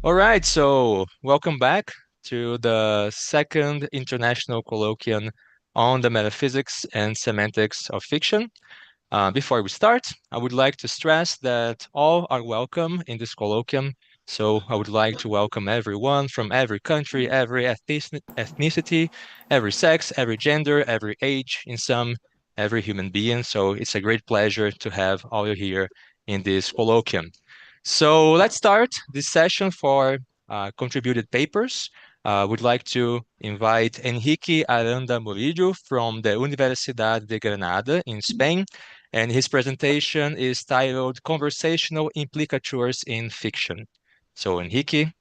All right, so welcome back to the second international colloquium on the metaphysics and semantics of fiction. Before we start, I would like to stress that all are welcome in this colloquium. So I would like to welcome everyone from every country, every ethnicity, every sex, every gender, every age, in some, every human being. So it's a great pleasure to have all you here in this colloquium. So let's start this session for contributed papers. Would like to invite Enrique Aranda Murillo from the Universidad de Granada in Spain, and his presentation is titled Conversational Implicatures in Fiction. So Enrique,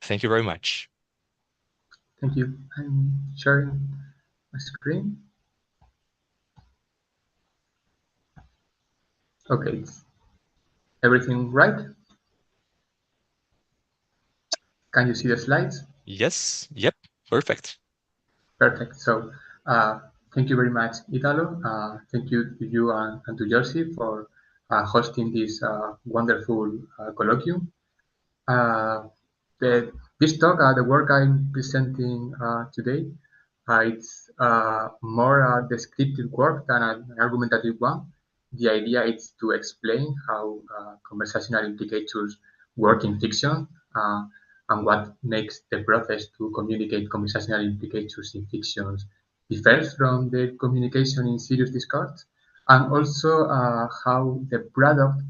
thank you very much. Thank you. I'm sharing my screen. Okay, is everything right? Can you see the slides? Yes, yep, perfect. Perfect. So, thank you very much, Italo. Thank you to you and to Jerzy for hosting this wonderful colloquium. Uh, this talk, the work I'm presenting today, it's more a descriptive work than an argumentative one. The idea is to explain how conversational implicatures work in fiction and what makes the process to communicate conversational implicatures in fictions differs from the communication in serious discourse, and also how the product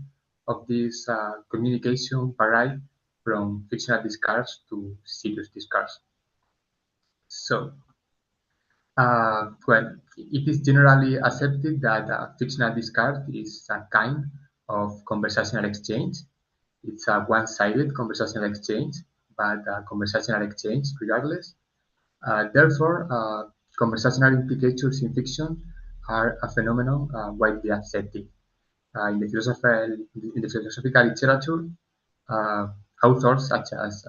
of this communication vary from fictional discourse to serious discourse. So, well, it is generally accepted that fictional discourse is a kind of conversational exchange. It's a one-sided conversational exchange, but a conversational exchange regardless. Therefore, conversational implicatures in fiction are a phenomenon widely accepted. In the philosophical literature, uh, authors such as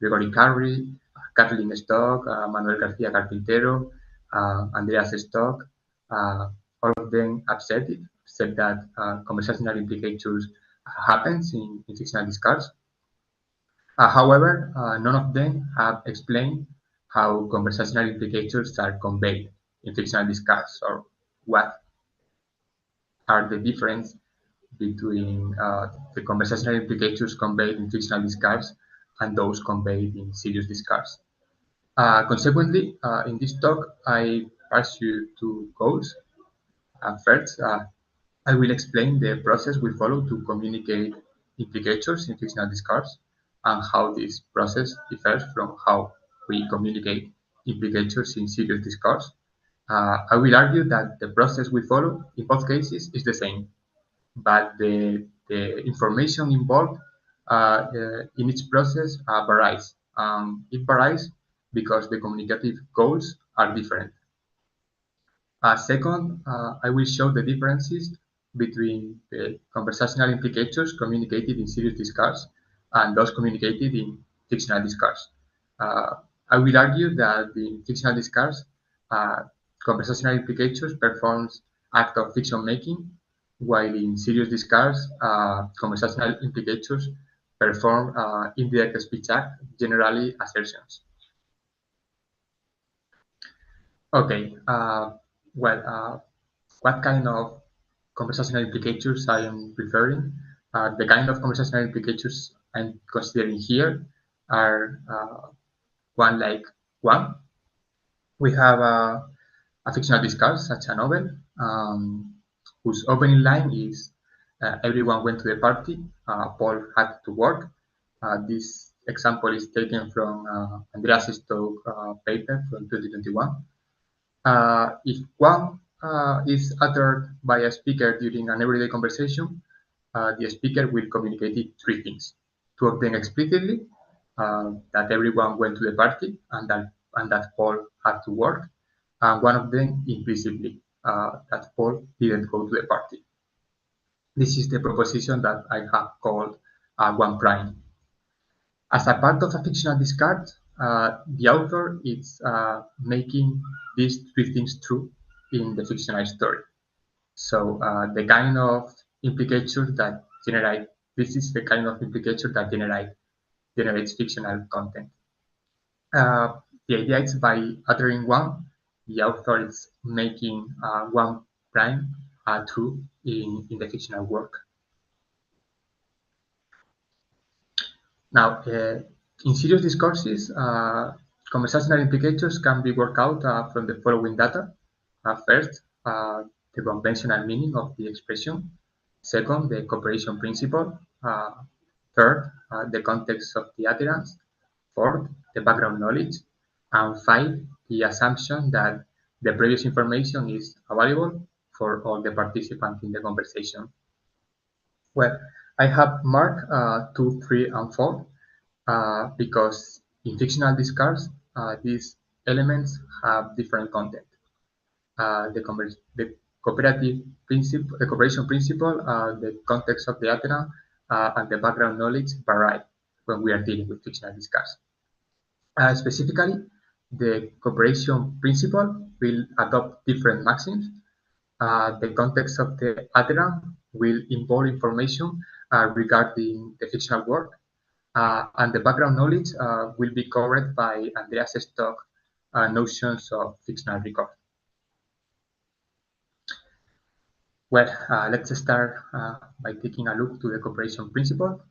Gregory Carey, Kathleen Stock, Manuel García Carpintero, Andreas Stock, all of them accept that conversational implicatures happens in fictional discourse. However, none of them have explained how conversational implicatures are conveyed in fictional discourse, or what are the difference between the conversational implicatures conveyed in fictional discourse and those conveyed in serious discourse. Consequently, in this talk, I pursue two goals. First, I will explain the process we follow to communicate implicatures in fictional discourse and how this process differs from how we communicate implicatures in serious discourse. I will argue that the process we follow in both cases is the same, but the information involved in each process varies. It varies because the communicative goals are different. Second, I will show the differences between the conversational implicatures communicated in serious discourse and those communicated in fictional discourse. Uh, I will argue that in fictional discourse, uh, conversational implicatures performs act of fiction making, while in serious discourse, conversational implicatures perform indirect speech act, generally assertions. Okay, well, what kind of conversational implicatures I am referring? The kind of conversational implicatures I'm considering here are one like one. We have a fictional discourse, such a novel, whose opening line is everyone went to the party, Paul had to work. This example is taken from Andreas Stoke paper from 2021. If one is uttered by a speaker during an everyday conversation, the speaker will communicate three things. Two of them explicitly, that everyone went to the party and that Paul had to work, and one of them implicitly, that Paul didn't go to the party. This is the proposition that I have called one prime. As a part of a fictional discard, the author is making these three things true in the fictional story. So the kind of implicature that generate this is the kind of implicature that generate generates fictional content. The idea is by uttering one, the author is making one prime true in the fictional work. Now, in serious discourses, conversational implicatures can be worked out from the following data. First, the conventional meaning of the expression. Second, the cooperation principle. Third, the context of the utterance. Fourth, the background knowledge. And five, the assumption that the previous information is available for all the participants in the conversation. Well, I have marked 2, 3, and 4 because in fictional discourse, these elements have different content. The cooperative principle, the cooperation principle, the context of the utterance, and the background knowledge vary when we are dealing with fictional discourse. Specifically, the cooperation principle will adopt different maxims. The context of the utterance will involve information regarding the fictional work, and the background knowledge will be covered by Andrea's stock notions of fictional record. Well, let's start by taking a look to the cooperation principle.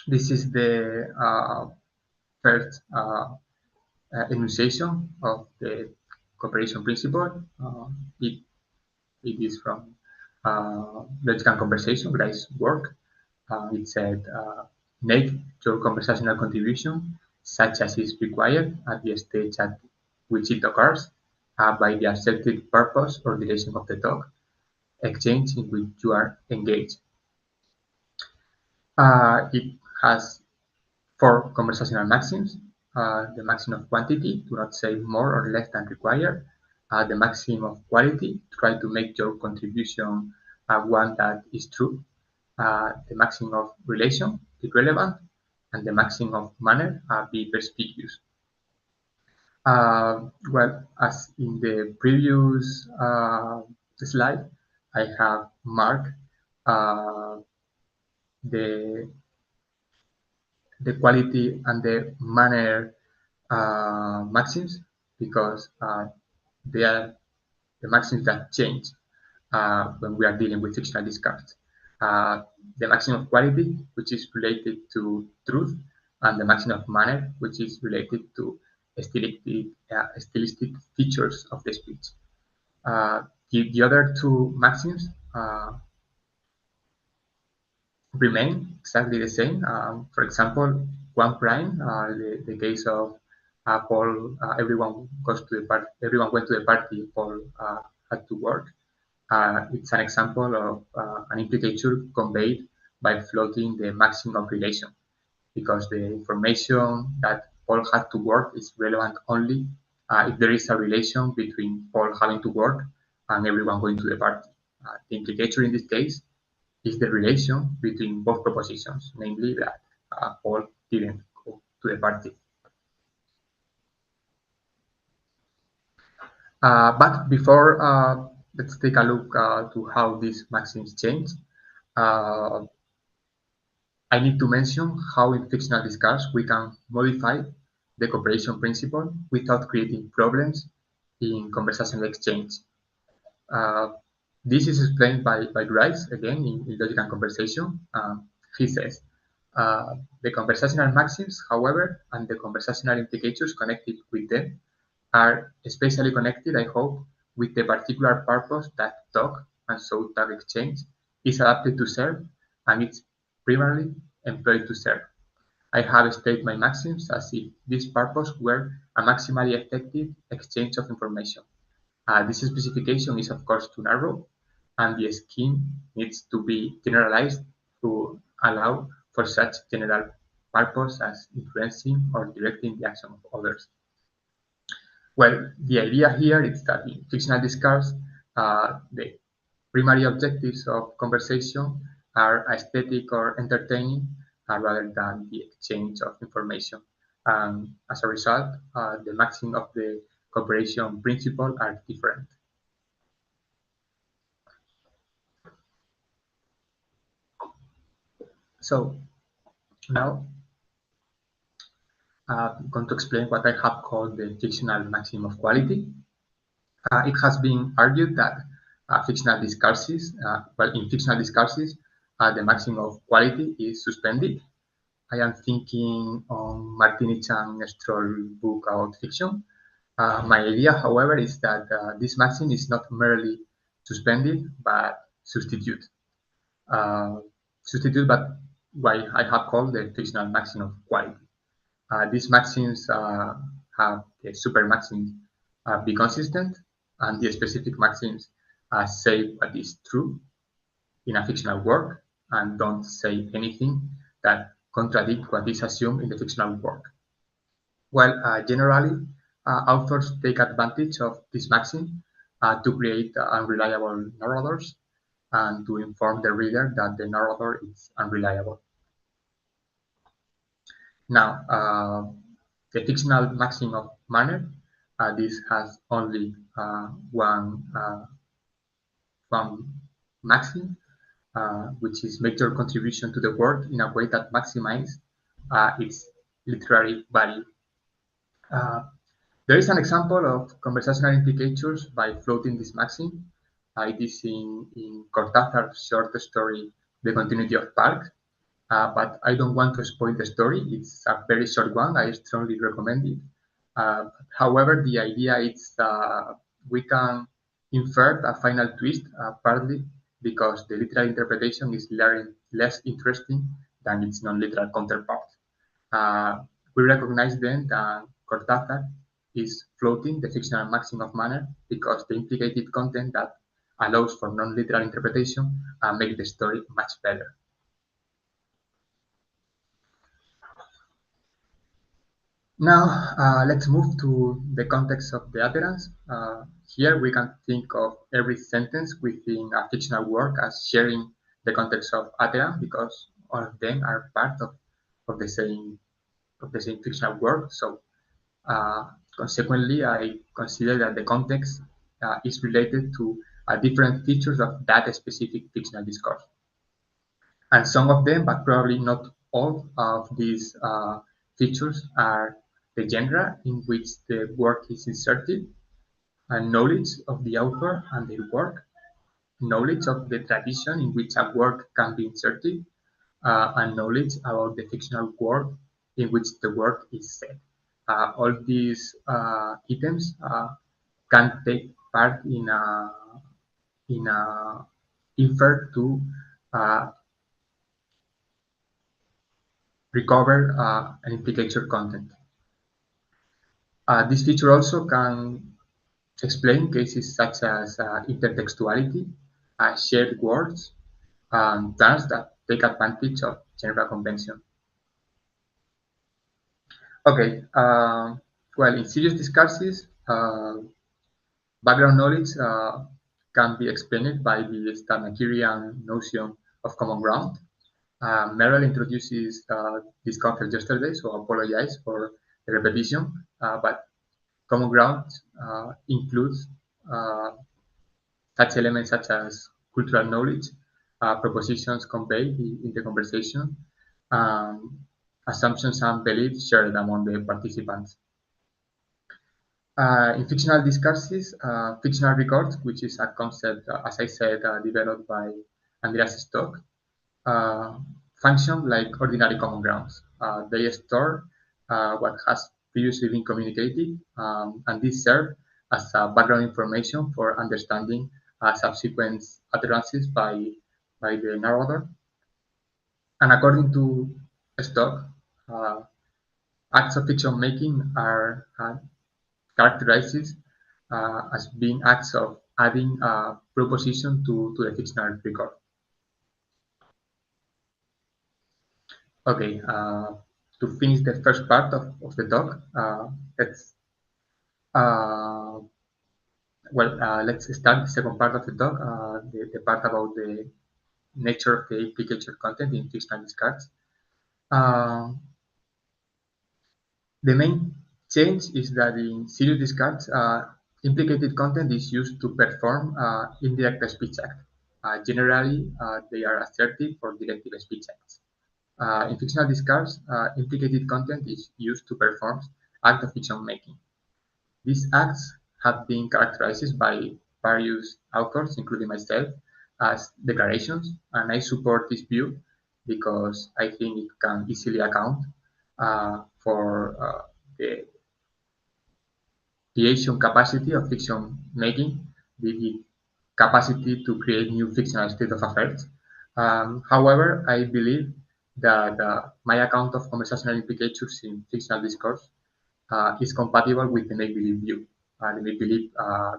This is the first enunciation of the cooperation principle. It is from Logic and Conversation, Guy's work. It said, make your conversational contribution such as is required at the stage at which it occurs by the accepted purpose or duration of the talk, exchange in which you are engaged. It has 4 conversational maxims. The maxim of quantity, do not say more or less than required. The maxim of quality, try to make your contribution one that is true. The maxim of relation, be relevant. And the maxim of manner, be perspicuous. Well, as in the previous slide, I have marked the quality and the manner maxims because they are the maxims that change when we are dealing with fictional discourse. The maxim of quality, which is related to truth, and the maxim of manner, which is related to stylistic features of the speech. The other 2 maxims remain exactly the same. For example, 1 prime, the case of Paul, everyone goes to the party. Everyone went to the party. Paul had to work. It's an example of an implicature conveyed by floating the maxim of relation, because the information that Paul had to work is relevant only if there is a relation between Paul having to work and everyone going to the party. The implicature in this case is the relation between both propositions, namely that Paul didn't go to the party. But before, let's take a look to how these maxims change. I need to mention how in fictional discourse we can modify the cooperation principle without creating problems in conversational exchange. This is explained by Grice, again, in Logic and Conversation. He says, the conversational maxims, however, and the conversational implicatures connected with them are especially connected, I hope, with the particular purpose that talk and so talk exchange is adapted to serve, and it's primarily employed to serve. I have stated my maxims as if this purpose were a maximally effective exchange of information. This specification is of course too narrow, and the scheme needs to be generalized to allow for such general purpose as influencing or directing the action of others. Well, the idea here is that in fictional discourse, the primary objectives of conversation are aesthetic or entertaining rather than the exchange of information. And as a result, the maxim of the cooperation principle are different. So now I'm going to explain what I have called the fictional maximum of quality. It has been argued that fictional discourses, in fictional discourses, the maximum of quality is suspended. I am thinking on Martini Chan Stroll book about fiction. My idea, however, is that this maxim is not merely suspended, but substitute. Uh, Substitute, but what I have called the fictional maxim of quality. These maxims have the super maxims be consistent, and the specific maxims say what is true in a fictional work and don't say anything that contradict what is assumed in the fictional work. Well, generally, authors take advantage of this maxim to create unreliable narrators and to inform the reader that the narrator is unreliable. Now, the fictional maxim of manner, this has only one maxim, which is make your contribution to the work in a way that maximizes its literary value. Uh, there is an example of conversational implicatures by floating this maxim. It is in Cortázar's short story, The Continuity of Park, but I don't want to spoil the story. It's a very short one. I strongly recommend it. However, the idea is we can infer a final twist partly because the literal interpretation is less interesting than its non-literal counterpart. Uh, we recognize then that Cortázar is floating the fictional maxim of manner because the implicated content that allows for non-literal interpretation make the story much better. Now, let's move to the context of the utterance. Here we can think of every sentence within a fictional work as sharing the context of utterance because all of them are part of the same fictional work. So consequently, I consider that the context is related to different features of that specific fictional discourse. And some of them, but probably not all of these features are the genre in which the work is inserted, and knowledge of the author and their work, knowledge of the tradition in which a work can be inserted, and knowledge about the fictional world in which the work is set. All these items can take part in a effort to uh, recover an implicature content. This feature also can explain cases such as intertextuality, shared words, terms that take advantage of general convention. Okay, well, in serious discourses, background knowledge can be explained by the Stamakerian notion of common ground. Merrill introduces this concept yesterday, so I apologize for the repetition, but common ground includes uh, such elements such as cultural knowledge, propositions conveyed in the conversation, um, assumptions and beliefs shared among the participants. In fictional discourses, fictional records, which is a concept, as I said, developed by Andreas Stock, uh, function like ordinary common grounds. They store what has previously been communicated, and this serve as background information for understanding subsequent utterances by the narrator. And according to Stock, uh, acts of fiction making are characterized as being acts of adding a proposition to the fictional record. Okay, to finish the first part of the talk, let's uh, let's start the second part of the talk, the part about the nature of the implicature content in fictional discards. Uh, the main change is that in serious discards, implicated content is used to perform indirect speech acts. Generally, they are assertive or directive speech acts. In fictional discourse, implicated content is used to perform act of fiction making. These acts have been characterized by various authors, including myself, as declarations, and I support this view because I think it can easily account for the creation capacity of fiction making, the capacity to create new fictional state of affairs. However, I believe that my account of conversational implicatures in fictional discourse is compatible with the make-believe view. The make-believe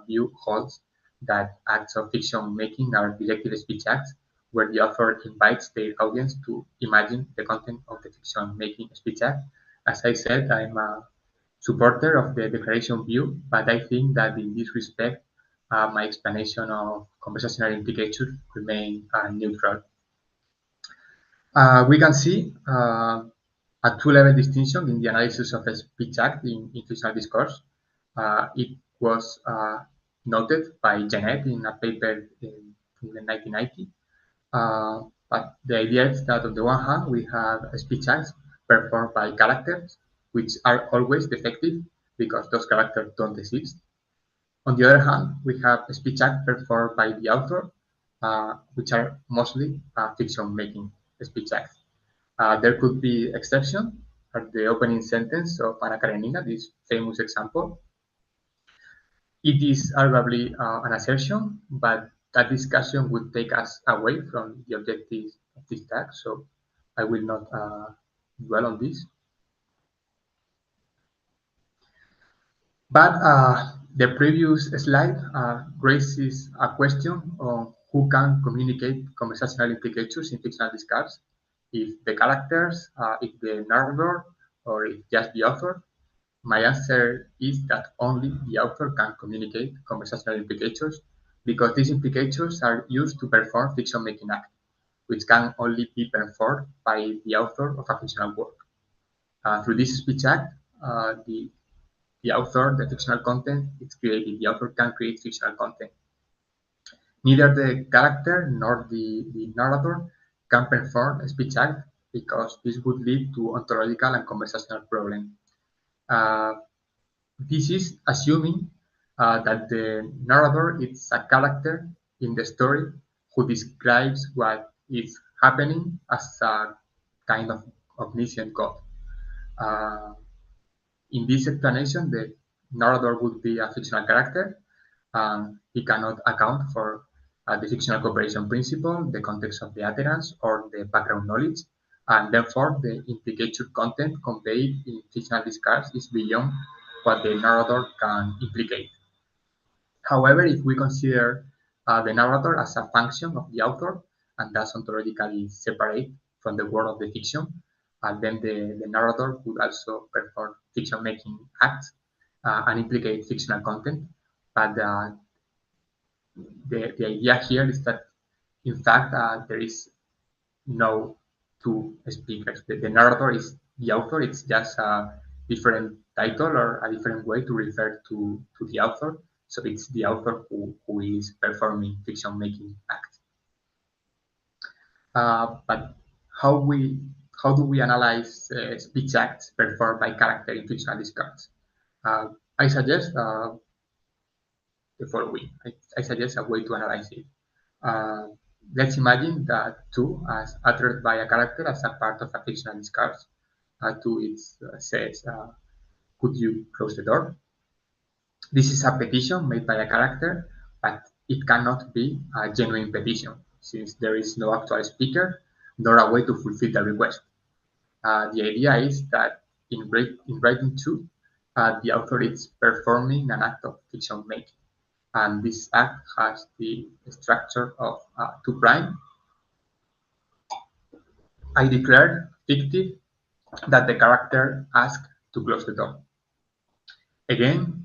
view holds that acts of fiction making are directed speech acts where the author invites their audience to imagine the content of the fiction making speech act. As I said, I'm a supporter of the declaration view, but I think that in this respect, my explanation of conversational implicatures remain neutral. We can see a two-level distinction in the analysis of a speech act in fictional discourse. It was noted by Janet in a paper in the 1990. But the idea is that on the one hand, we have speech acts performed by characters, which are always defective because those characters don't exist. On the other hand, we have speech acts performed by the author, which are mostly fiction-making speech acts. There could be exception at the opening sentence of Ana Karenina, this famous example. It is arguably an assertion, but that discussion would take us away from the objectives of this tag, so I will not dwell on this. But the previous slide raises a question on who can communicate conversational implicatures in fictional discourse, if the characters, if the narrator, or if just the author. My answer is that only the author can communicate conversational implicatures because these implicatures are used to perform fiction-making act, which can only be performed by the author of a fictional work. Through this speech act, the author, the fictional content, is created. The author can create fictional content. Neither the character nor the narrator can perform a speech act because this would lead to ontological and conversational problems. This is assuming that the narrator is a character in the story who describes what is happening as a kind of omniscient God. Uh, in this explanation, the narrator would be a fictional character. He cannot account for the fictional cooperation principle, the context of the utterance, or the background knowledge, and therefore the implicature content conveyed in fictional discourse is beyond what the narrator can implicate. However, if we consider the narrator as a function of the author and thus ontologically separate from the world of the fiction, then the narrator would also perform fiction-making acts and implicate fictional content. But the idea here is that, in fact, there is no two speakers. The narrator is the author. It's just a different title or a different way to refer to the author. So it's the author who is performing fiction making act. But how do we analyze speech acts performed by character in fictional discourse? I suggest the following. I suggest a way to analyze it. Uh, let's imagine that two as uttered by a character as a part of a fictional discourse. Two it says, could you close the door? This is a petition made by a character, but it cannot be a genuine petition since there is no actual speaker nor a way to fulfill the request. The idea is that in writing two, the author is performing an act of fiction making, and this act has the structure of two prime. I declared fictive that the character asked to close the door. Again,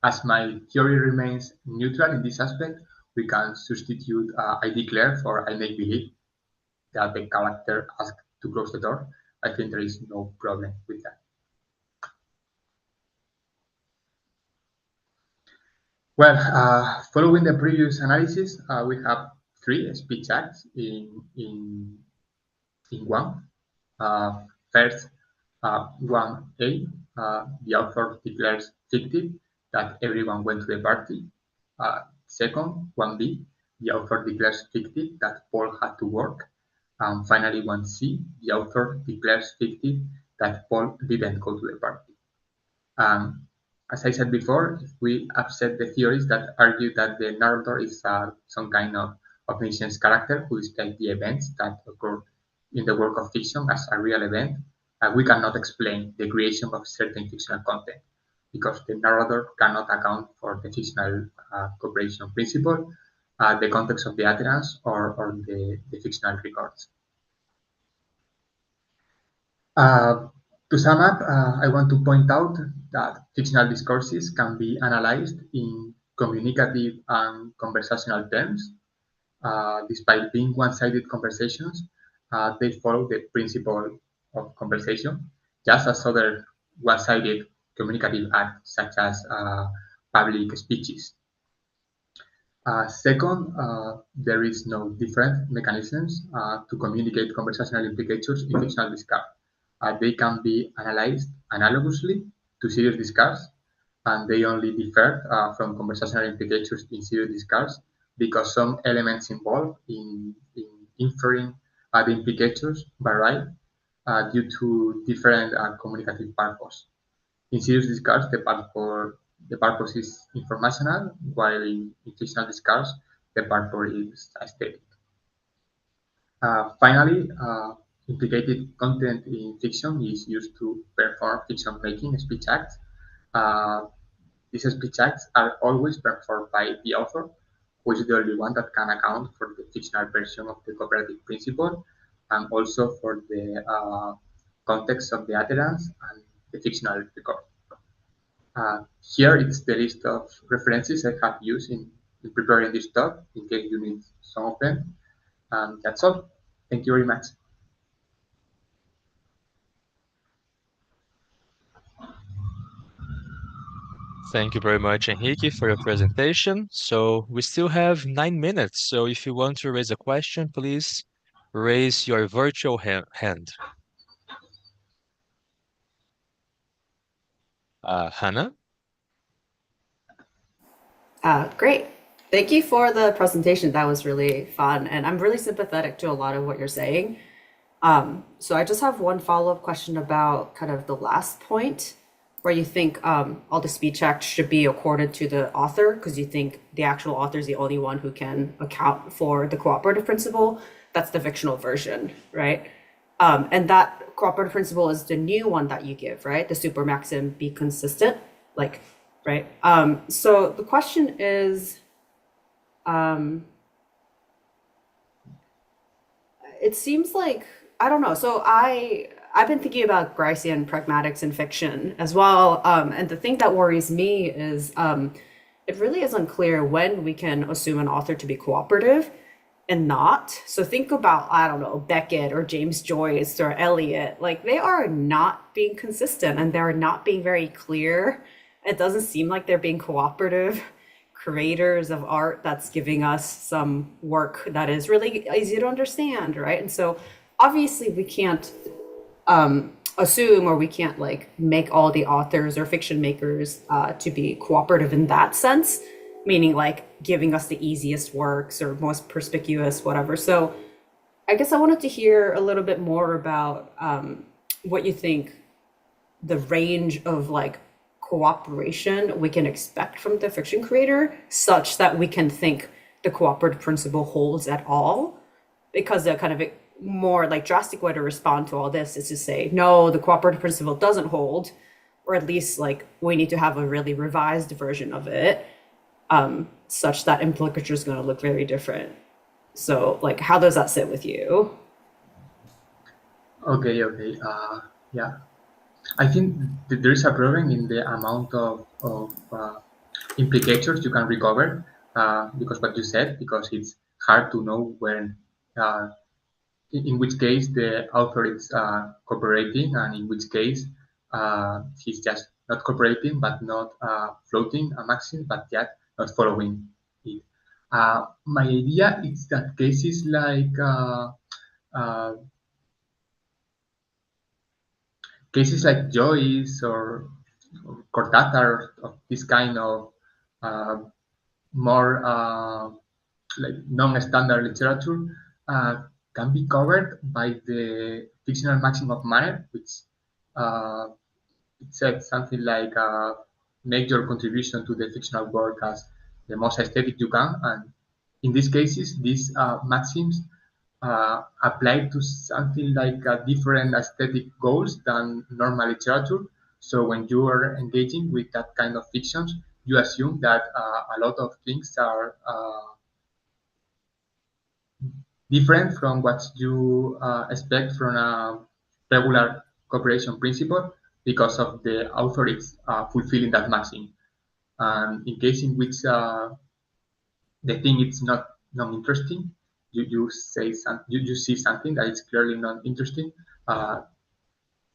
as my theory remains neutral in this aspect, we can substitute I declare for I make believe that the character asked to close the door. I think there is no problem with that. Well, following the previous analysis, we have three speech acts in one. First, 1A, the author declares fictive that everyone went to the party. Second, 1B, the author declares fictive that Paul had to work. And finally, 1C, the author declares fictive that Paul didn't go to the party. As I said before, we upset the theories that argue that the narrator is some kind of omniscient character who describes the events that occur in the work of fiction as a real event. We cannot explain the creation of certain fictional content because the narrator cannot account for the fictional cooperation principle, the context of the utterance, or the fictional records. To sum up, I want to point out that fictional discourses can be analyzed in communicative and conversational terms. Despite being one-sided conversations, they follow the principle of conversation, just as other one-sided communicative acts such as public speeches. Second, there is no different mechanisms to communicate conversational implicatures in fictional discourse. They can be analyzed analogously to serious discourse, and they only differ from conversational implicatures in serious discourse because some elements involved in inferring the implicatures vary due to different communicative purpose. In serious discourse, the purpose is informational, while in fictional discourse, the purpose is aesthetic. Finally, implicated content in fiction is used to perform fiction-making speech acts. Uh, these speech acts are always performed by the author, who is the only one that can account for the fictional version of the cooperative principle and also for the context of the utterance and the fictional record. Here is the list of references I have used in preparing this talk, in case you need some of them. And that's all. Thank you very much. Thank you very much, Enrique, for your presentation. So we still have 9 minutes. So if you want to raise a question, please raise your virtual hand. Hannah? Great. Thank you for the presentation. That was really fun. And I'm really sympathetic to a lot of what you're saying. So I just have one follow-up question about kind of the last point where you think all the speech acts should be accorded to the author because you think the actual author is the only one who can account for the cooperative principle. That's the fictional version, right? And that cooperative principle is the new one that you give, right? The super maxim, be consistent, like, right? So the question is, it seems like, I don't know. So I've been thinking about Gricean pragmatics in fiction as well. And the thing that worries me is it really is unclear when we can assume an author to be cooperative and not. So think about, I don't know, Beckett or James Joyce or Eliot. Like they are not being consistent and they're not being very clear. It doesn't seem like they're being cooperative creators of art that's giving us some work that is really easy to understand, right? And so obviously we can't assume or we can't like make all the authors or fiction makers to be cooperative in that sense, meaning like giving us the easiest works or most perspicuous, whatever. So I guess I wanted to hear a little bit more about what you think the range of like cooperation we can expect from the fiction creator such that we can think the cooperative principle holds at all. Because the kind of more like drastic way to respond to all this is to say, no, the cooperative principle doesn't hold, or at least like we need to have a really revised version of it, such that Implicatures is going to look very different. So like, how does that sit with you? Okay. Yeah. I think there is a problem in the amount of implicatures you can recover because what you said, because it's hard to know when, in which case the author is cooperating and in which case he's just not cooperating but not floating a maxim but yet not following it. My idea is that cases like Joyce or Cortázar, of this kind of more like non-standard literature can be covered by the fictional maxim of Manner, which uh, it said something like make your contribution to the fictional work as the most aesthetic you can. And in these cases, these maxims apply to something like different aesthetic goals than normal literature. So when you are engaging with that kind of fictions, you assume that a lot of things are different from what you expect from a regular cooperation principle because of the author is fulfilling that maxim. And in case in which the thing is not non-interesting, you say you see something that is clearly not interesting, uh,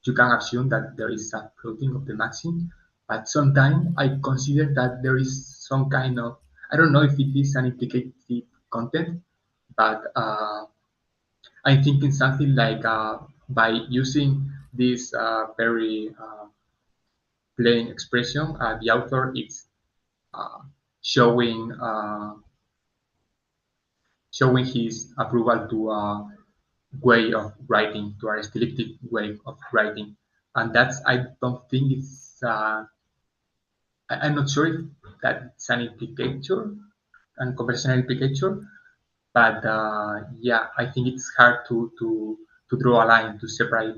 you can assume that there is a floating of the maxim. But sometimes I consider that there is some kind of, I don't know if it is an implicative content, but I'm thinking something like by using this very plain expression, the author is uh, showing showing his approval to a way of writing, to a stylistic way of writing, and that's I don't think it's. I'm not sure if that's an implicature, and conversational implicature, but yeah, I think it's hard to draw a line to separate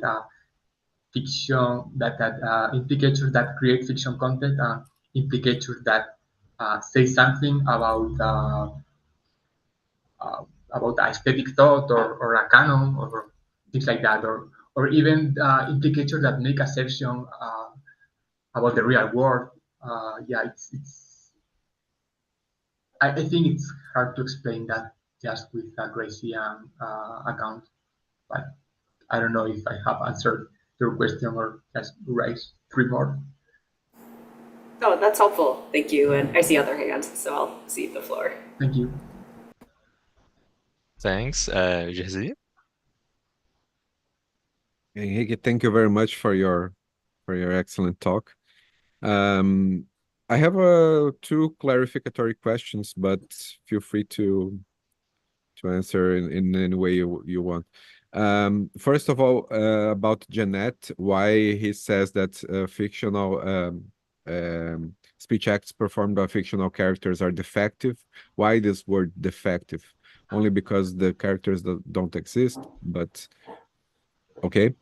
fiction that implicatures that create fiction content and implicatures that say something about aesthetic thought or a canon or things like that, or even implicatures that make assertion about the real world. Yeah, it's I think it's hard to explain that just with a Gracian account, but I don't know if I have answered your question or just raise three more. Oh, that's helpful. Thank you. And I see other hands, so I'll cede the floor. Thank you. Thanks, Jerzy. Enrique, thank you very much for your excellent talk. I have two clarificatory questions, but feel free to answer in any way you want. First of all, about Jeanette, why he says that fictional speech acts performed by fictional characters are defective. Why this word defective? Only because the characters don't exist, but okay.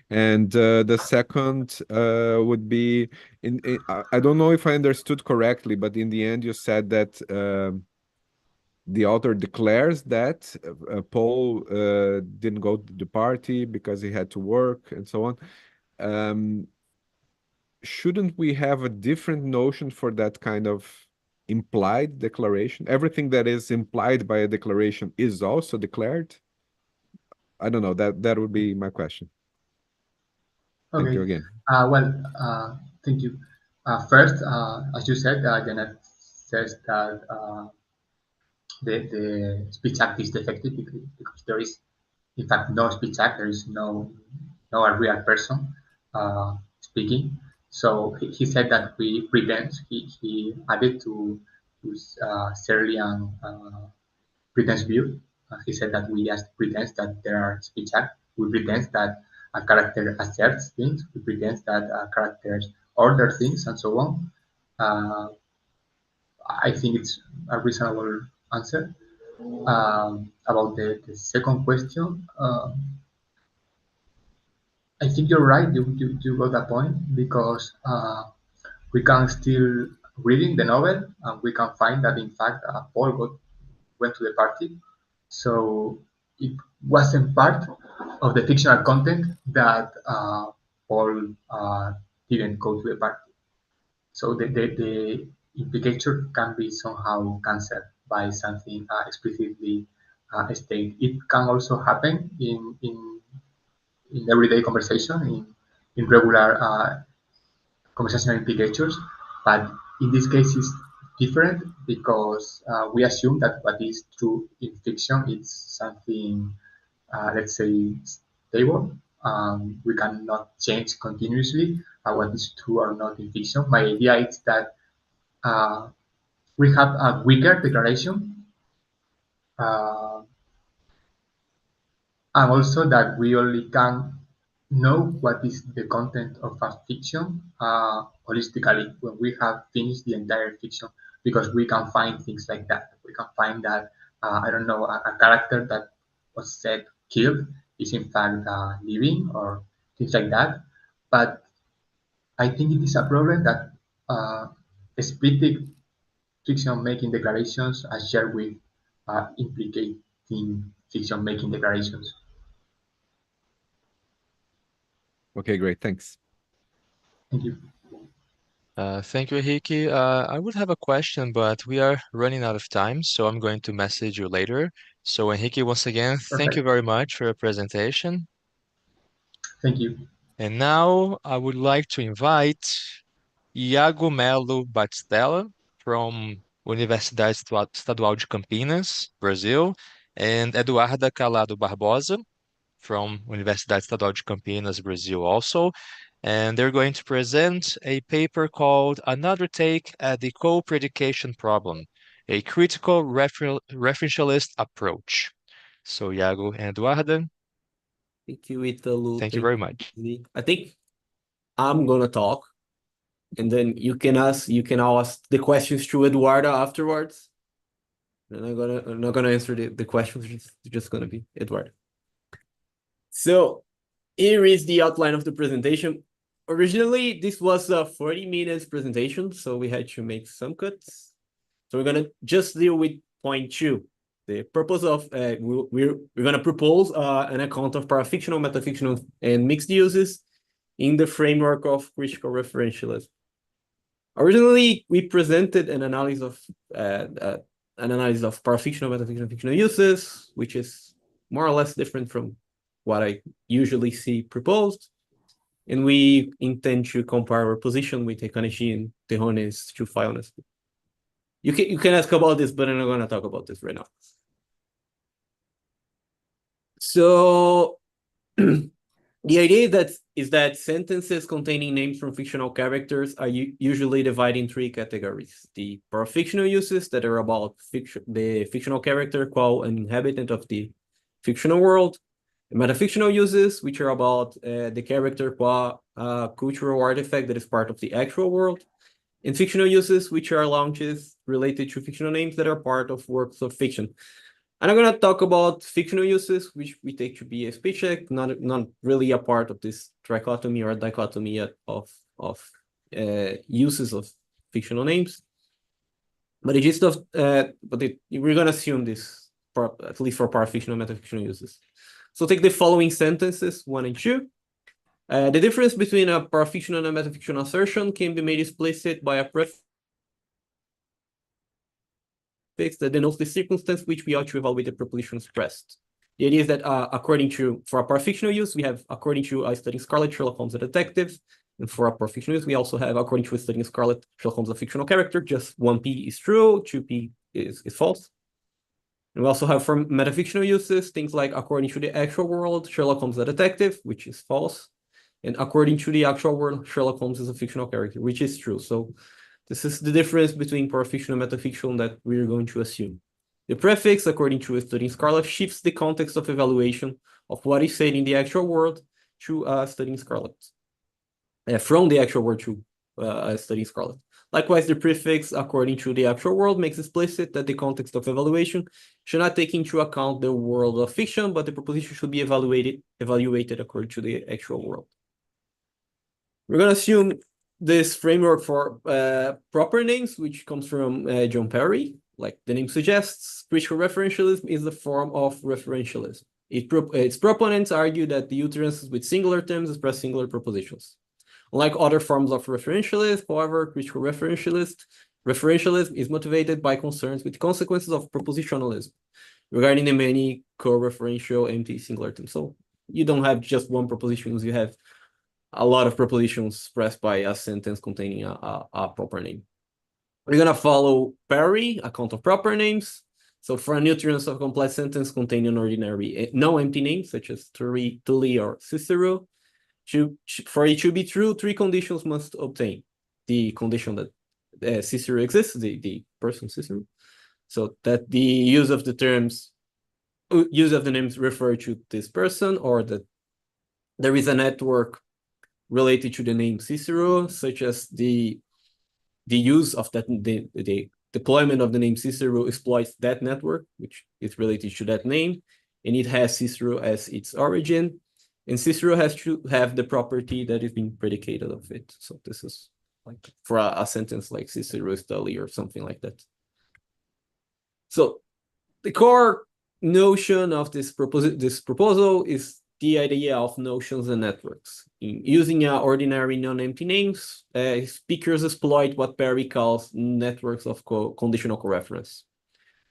And the second would be I don't know if I understood correctly, but in the end you said that the author declares that Paul didn't go to the party because he had to work and so on. Shouldn't we have a different notion for that kind of implied declaration? Everything that is implied by a declaration is also declared? I don't know. That would be my question. Okay. Thank you again. Thank you. First, as you said, Janet says that the speech act is defective because there is, in fact, no speech act. There is no a real person speaking. So he said that we pretense. He added to Serlian pretense view. He said that we just pretend that there are speech acts. We pretend that a character asserts things. We pretend that characters order things and so on. I think it's a reasonable answer. About the second question, I think you're right. You got a point because we can still reading the novel and we can find that in fact Paul went to the party. So it wasn't part of the fictional content that Paul didn't go to the party. So the implicature can be somehow cancelled by something explicitly stated. It can also happen in everyday conversation, in regular conversational implicatures, but in these cases, different because we assume that what is true in fiction is something, let's say, stable. We cannot change continuously what is true or not in fiction. My idea is that we have a weaker declaration, uh, and also that we only can know what is the content of a fiction holistically when we have finished the entire fiction, because we can find things like that. We can find that, I don't know, a character that was said killed is in fact living, or things like that. But I think it is a problem that explicit fiction making declarations are shared with implicating fiction making declarations. Okay, great. Thanks. Thank you. Thank you, Enrique. I would have a question, but we are running out of time, so I'm going to message you later. So, Enrique, once again, thank you Perfect. very much for your presentation. Thank you. And now I would like to invite Iago Mello Batistela from Universidade Estadual de Campinas, Brazil, and Eduarda Calado Barbosa from Universidade Estadual de Campinas, Brazil also. And they're going to present a paper called Another Take at the Co-predication Problem, a critical referentialist approach. So, Iago and Eduarda, Thank you, Italu. thank you very much. I think I'm gonna talk, and then you can ask the questions to Eduarda afterwards. And I'm not gonna answer the questions. It's just gonna be Eduarda. So here is the outline of the presentation. Originally, this was a 40 minutes presentation, so we had to make some cuts. So we're gonna just deal with point 2. The purpose of we're gonna propose an account of parafictional, metafictional, and mixed uses in the framework of critical referentialism. Originally, we presented an analysis of parafictional, metafictional, and fictional uses, which is more or less different from what I usually see proposed. And we intend to compare our position with Ekanishi and Tejones to Fiones. You can ask about this, but I'm not going to talk about this right now. So the idea is that sentences containing names from fictional characters are usually divided in 3 categories. The parafictional uses that are about the fictional character qua an inhabitant of the fictional world. The metafictional uses, which are about the character qua a cultural artifact that is part of the actual world. And fictional uses, which are launches related to fictional names that are part of works of fiction. And I'm going to talk about fictional uses, which we take to be a speech check, not really a part of this trichotomy or dichotomy of uses of fictional names. But the gist of, we're going to assume this, at least for parafictional and metafictional uses. So take the following sentences, 1 and 2. The difference between a parafictional and a metafictional assertion can be made explicit by a prefix that denotes the circumstance which we ought to evaluate the proposition expressed. The idea is that for a parafictional use, we have according to a studying Scarlet, Sherlock Holmes a detective, and for a parafictional use, we also have according to a studying Scarlet, Sherlock Holmes a fictional character. Just 1p is true, 2p is false. And we also have for metafictional uses things like according to the actual world, Sherlock Holmes a detective, which is false, and according to the actual world, Sherlock Holmes is a fictional character, which is true. So this is the difference between parafictional and metafictional that we're going to assume. The prefix, according to a studying Scarlet, shifts the context of evaluation of what is said in the actual world to studying Scarlet. From the actual world to studying Scarlet. Likewise, the prefix, according to the actual world, makes explicit that the context of evaluation should not take into account the world of fiction, but the proposition should be evaluated according to the actual world. We're going to assume this framework for proper names, which comes from John Perry. Like the name suggests, critical referentialism is the form of referentialism. Its proponents argue that the utterances with singular terms express singular propositions. Unlike other forms of referentialism, however, critical referentialism is motivated by concerns with consequences of propositionalism regarding the many co-referential empty singular terms. So you don't have just one proposition, you have a lot of propositions expressed by a sentence containing a proper name. We're gonna follow Perry, account of proper names. So for a utterance of a complex sentence containing ordinary no empty names, such as Tully or Cicero, for it to be true, 3 conditions must obtain. The condition that Cicero exists, the person Cicero, so that the use of the names refer to this person, or that there is a network related to the name Cicero, such as the use of that the deployment of the name Cicero exploits that network, which is related to that name, and it has Cicero as its origin, and Cicero has to have the property that is being predicated of it. So this is like for a sentence like Cicero is Tully or something like that. So the core notion of this proposal is the idea of notions and networks. In using ordinary non-empty names, speakers exploit what Perry calls networks of conditional coreference.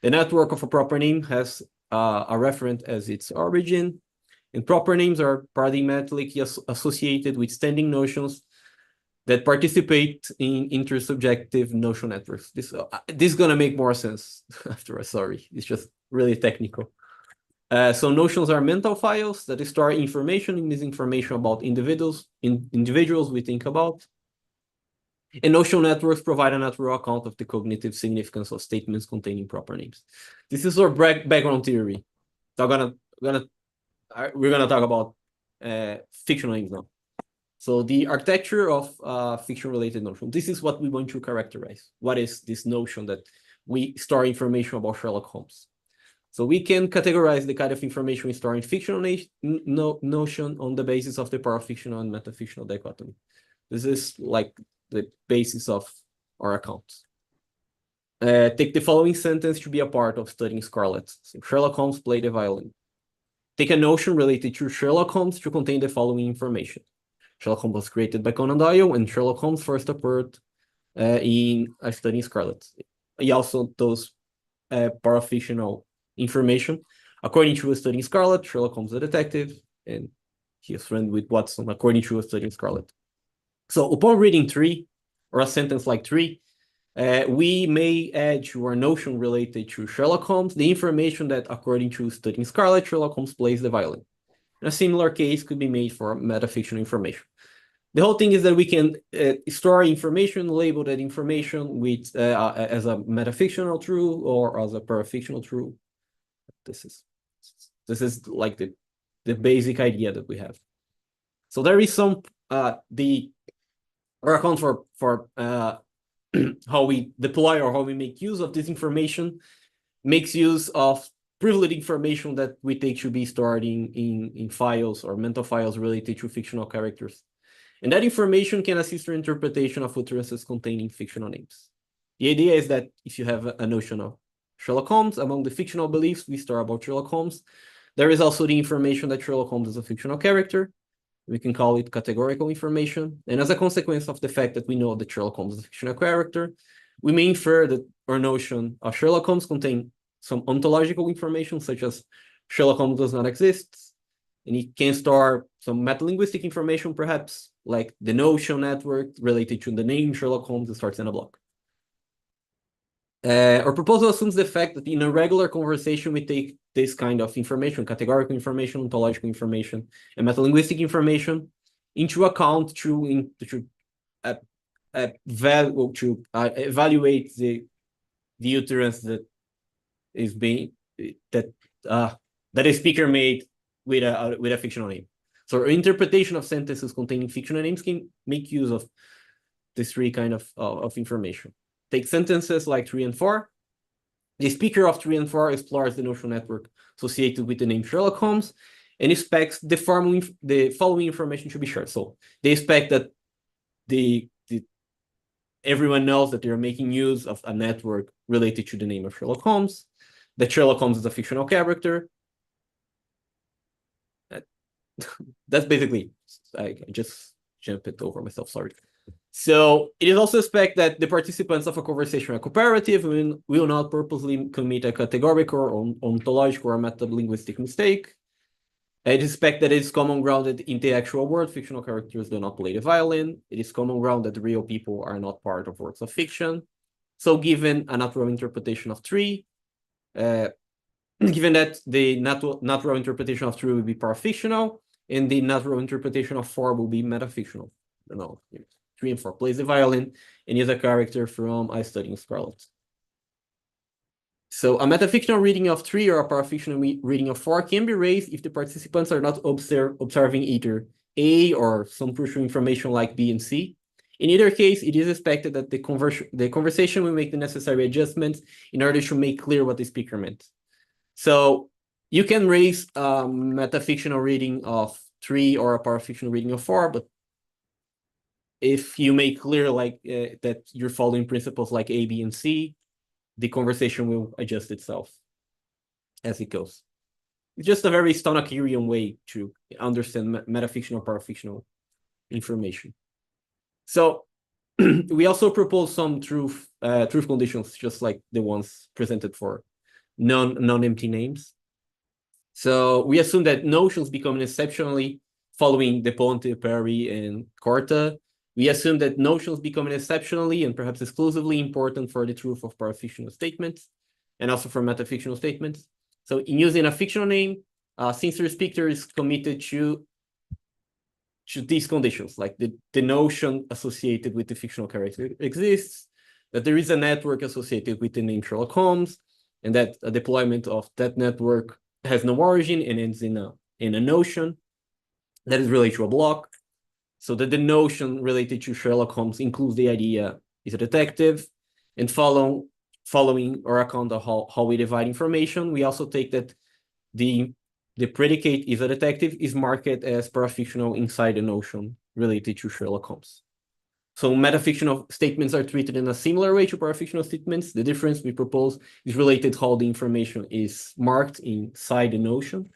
The network of a proper name has a referent as its origin, and proper names are paradigmatically associated with standing notions that participate in intersubjective notion networks. This is gonna make more sense after. Sorry, it's just really technical. So notions are mental files that store information and misinformation about individuals we think about. And notion networks provide a natural account of the cognitive significance of statements containing proper names. This is our background theory. So we're gonna talk about fictional names now. So the architecture of fiction-related notion. This is what we want to characterize. What is this notion that we store information about Sherlock Holmes? So we can categorize the kind of information we store in fictional notion on the basis of the parafictional and metafictional dichotomy. This is like the basis of our accounts. Take the following sentence to be a part of studying Scarlet. So Sherlock Holmes played the violin. Take a notion related to Sherlock Holmes to contain the following information. Sherlock Holmes was created by Conan Doyle, and Sherlock Holmes first appeared in Studying Scarlet. He also does parafictional information. According to Studying Scarlet, Sherlock Holmes is a detective, and he is friends with Watson, according to Studying Scarlet. So upon reading 3, or a sentence like 3, we may add to our notion related to Sherlock Holmes the information that, according to Studying Scarlet, Sherlock Holmes plays the violin. And a similar case could be made for metafictional information. The whole thing is that we can store information, label that information with as a metafictional true or as a parafictional true. This is like the basic idea that we have. So there is some our account for how we deploy or how we make use of this information makes use of privileged information that we take to be stored in files or mental files related to fictional characters. And that information can assist your interpretation of utterances containing fictional names. The idea is that if you have a notion of Sherlock Holmes, among the fictional beliefs we store about Sherlock Holmes, there is also the information that Sherlock Holmes is a fictional character. We can call it categorical information. And as a consequence of the fact that we know that Sherlock Holmes is a fictional character, we may infer that our notion of Sherlock Holmes contains some ontological information, such as Sherlock Holmes does not exist, and it can store some metalinguistic information, perhaps, like the notion network related to the name Sherlock Holmes starts in a block. Our proposal assumes the fact that in a regular conversation, we take this kind of information, categorical information, ontological information, and metalinguistic information into account to evaluate the utterance that is being that a speaker made with a fictional name. So our interpretation of sentences containing fictional names can make use of this 3 kind of information. Take sentences like 3 and 4. The speaker of 3 and 4 explores the notion network associated with the name Sherlock Holmes and expects the following information to be shared. So they expect that everyone knows that they're making use of a network related to the name of Sherlock Holmes, that Sherlock Holmes is a fictional character. That's basically, I just jumped it over myself, sorry. So it is also expected that the participants of a conversation are cooperative and will not purposely commit a categorical or ontological or metalinguistic mistake. It is expected that it is common ground that in the actual world, fictional characters do not play the violin. It is common ground that real people are not part of works of fiction. So given a natural interpretation of 3, given that the natural interpretation of 3 will be parafictional, and the natural interpretation of 4 will be metafictional. I don't know, 3 and 4 plays the violin and is a character from I Study in Scarlet. So a metafictional reading of 3 or a parafictional reading of 4 can be raised if the participants are not observing either A or some crucial information like B and C. In either case, it is expected that the conversation will make the necessary adjustments in order to make clear what the speaker meant. So you can raise a metafictional reading of 3 or a parafictional reading of 4, but if you make clear like that you're following principles like A, B, and C, the conversation will adjust itself as it goes. It's just a very Stonakerian way to understand metafictional, parafictional information. So we also propose some truth conditions, just like the ones presented for non-empty names. So we assume that notions become exceptionally following De Ponte, Perry, and Corta. We assume that notions become exceptionally and perhaps exclusively important for the truth of parafictional statements and also for metafictional statements. So in using a fictional name, sincere speaker is committed to these conditions, like the notion associated with the fictional character exists, that there is a network associated with the name Sherlock Holmes, and that a deployment of that network has no origin and ends in a notion that is related to a block, so that the notion related to Sherlock Holmes includes the idea is a detective, and following our account of how we divide information, we also take that the predicate is a detective is marked as parafictional inside the notion related to Sherlock Holmes. So metafictional statements are treated in a similar way to parafictional statements. The difference we propose is related to how the information is marked inside the notion.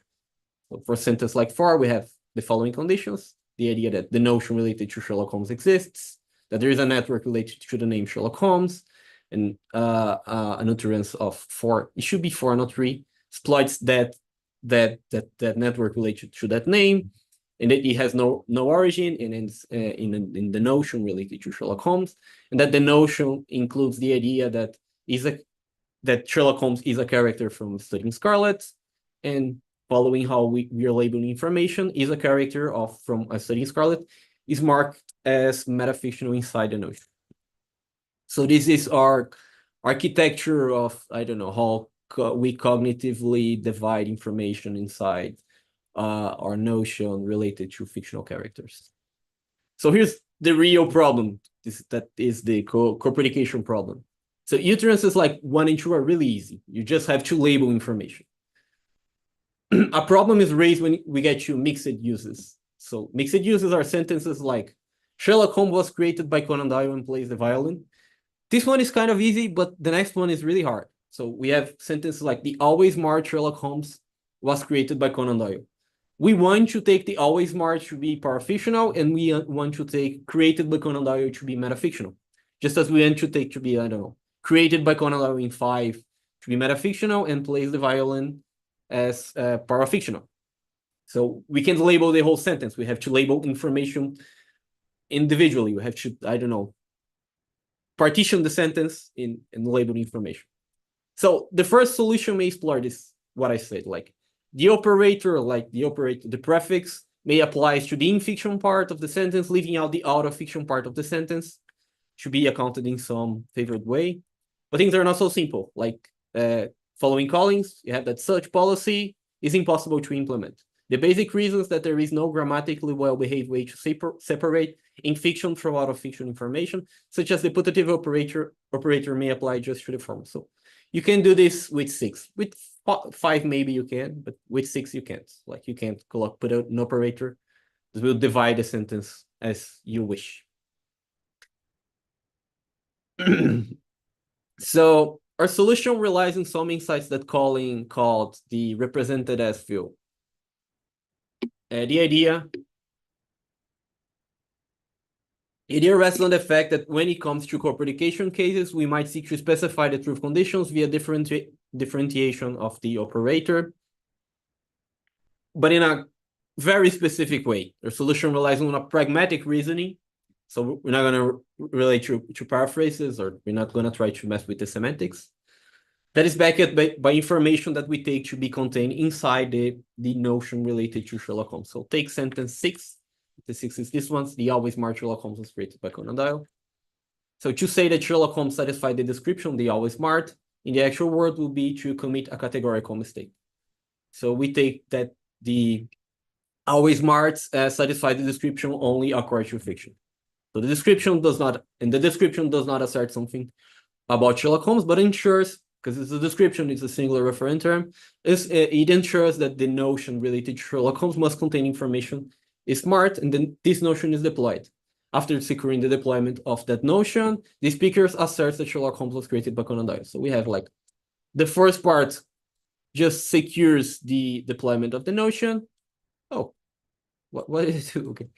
So for a sentence like 4, we have the following conditions: the idea that the notion related to Sherlock Holmes exists, that there is a network related to the name Sherlock Holmes, and an utterance of 4, it should be 4, not 3, exploits that network related to that name, and that it has no origin and ends in the notion related to Sherlock Holmes, and that the notion includes the idea that Sherlock Holmes is a character from Studying Scarlet, and following how we are labeling information, is a character from a Studying Scarlet, is marked as metafictional inside the notion. So this is our architecture of, I don't know, how we cognitively divide information inside our notion related to fictional characters. So here's the real problem. That is the co-predication problem. So utterances like 1 and 2 are really easy. You just have to label information. A problem is raised when we get to mixed uses. So mixed uses are sentences like, Sherlock Holmes was created by Conan Doyle and plays the violin. This one is kind of easy, but the next one is really hard. So we have sentences like, the always smart Sherlock Holmes was created by Conan Doyle. We want to take the always smart to be parafictional, and we want to take created by Conan Doyle to be metafictional. Just as we want to take to be, I don't know, created by Conan Doyle in 5 to be metafictional and plays the violin as parafictional. So we can label the whole sentence. We have to label information individually. We have to, I don't know, partition the sentence and label information. So the first solution may explore this, what I said, like the operator, the prefix may apply to the in-fiction part of the sentence, leaving out the out-of-fiction part of the sentence, should be accounted in some favored way. But things are not so simple, like following callings, you have that such policy is impossible to implement. The basic reasons that there is no grammatically well-behaved way to separate in-fiction from out-of-fiction information, such as the putative operator may apply just to the form. So you can do this with 6. With 5 maybe you can, but with 6 you can't. Like you can't put out an operator that will divide the sentence as you wish. So our solution relies on some insights that calling called the represented as field. The idea rests on the fact that when it comes to co-predication cases, we might seek to specify the truth conditions via differentiation of the operator, but in a very specific way. Our solution relies on a pragmatic reasoning. So we're not gonna relate to paraphrases, or we're not gonna try to mess with the semantics. That is backed by information that we take to be contained inside the notion related to Sherlock Holmes. So take sentence 6. The 6 is this one. The always smart Sherlock Holmes was created by Conan Doyle. So to say that Sherlock Holmes satisfied the description, the always smart, in the actual word will be to commit a categorical mistake. So we take that the always smart satisfy the description only according to fiction. So the description does not assert something about Sherlock Holmes, but ensures, because it's a description, it's a singular referent term, it ensures that the notion related to Sherlock Holmes must contain information is smart, and then this notion is deployed. After securing the deployment of that notion, the speaker asserts that Sherlock Holmes was created by Conan Doyle. So we have like the first part just secures the deployment of the notion. Oh, what did it do? Okay.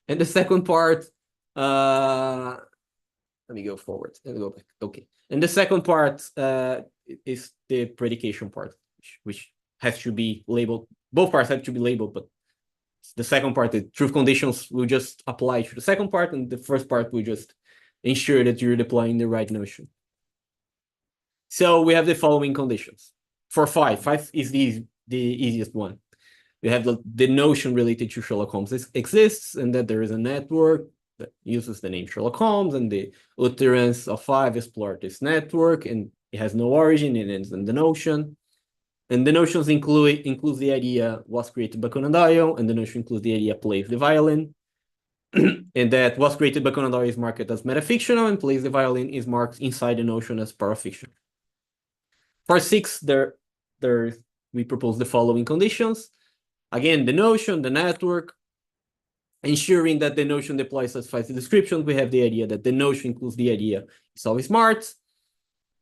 And the second part, let me go forward and go back. Okay. And the second part is the predication part, which has to be labeled. Both parts have to be labeled, but the second part, the truth conditions will just apply to the second part, and the first part will just ensure that you're deploying the right notion. So we have the following conditions. For 5 is the easiest one. We have the notion related to Sherlock Holmes exists, and that there is a network that uses the name Sherlock Holmes, and the utterance of 5 explored this network, and it has no origin, it ends in the notion. And the notions includes the idea was created by Conan Doyle, and the notion includes the idea plays the violin. And that was created by Conan Doyle is marked as metafictional, and plays the violin is marked inside the notion as parafictional. For 6, we propose the following conditions. Again, the notion, the network, ensuring that the notion deploys satisfies the description. We have the idea that the notion includes the idea is always smart.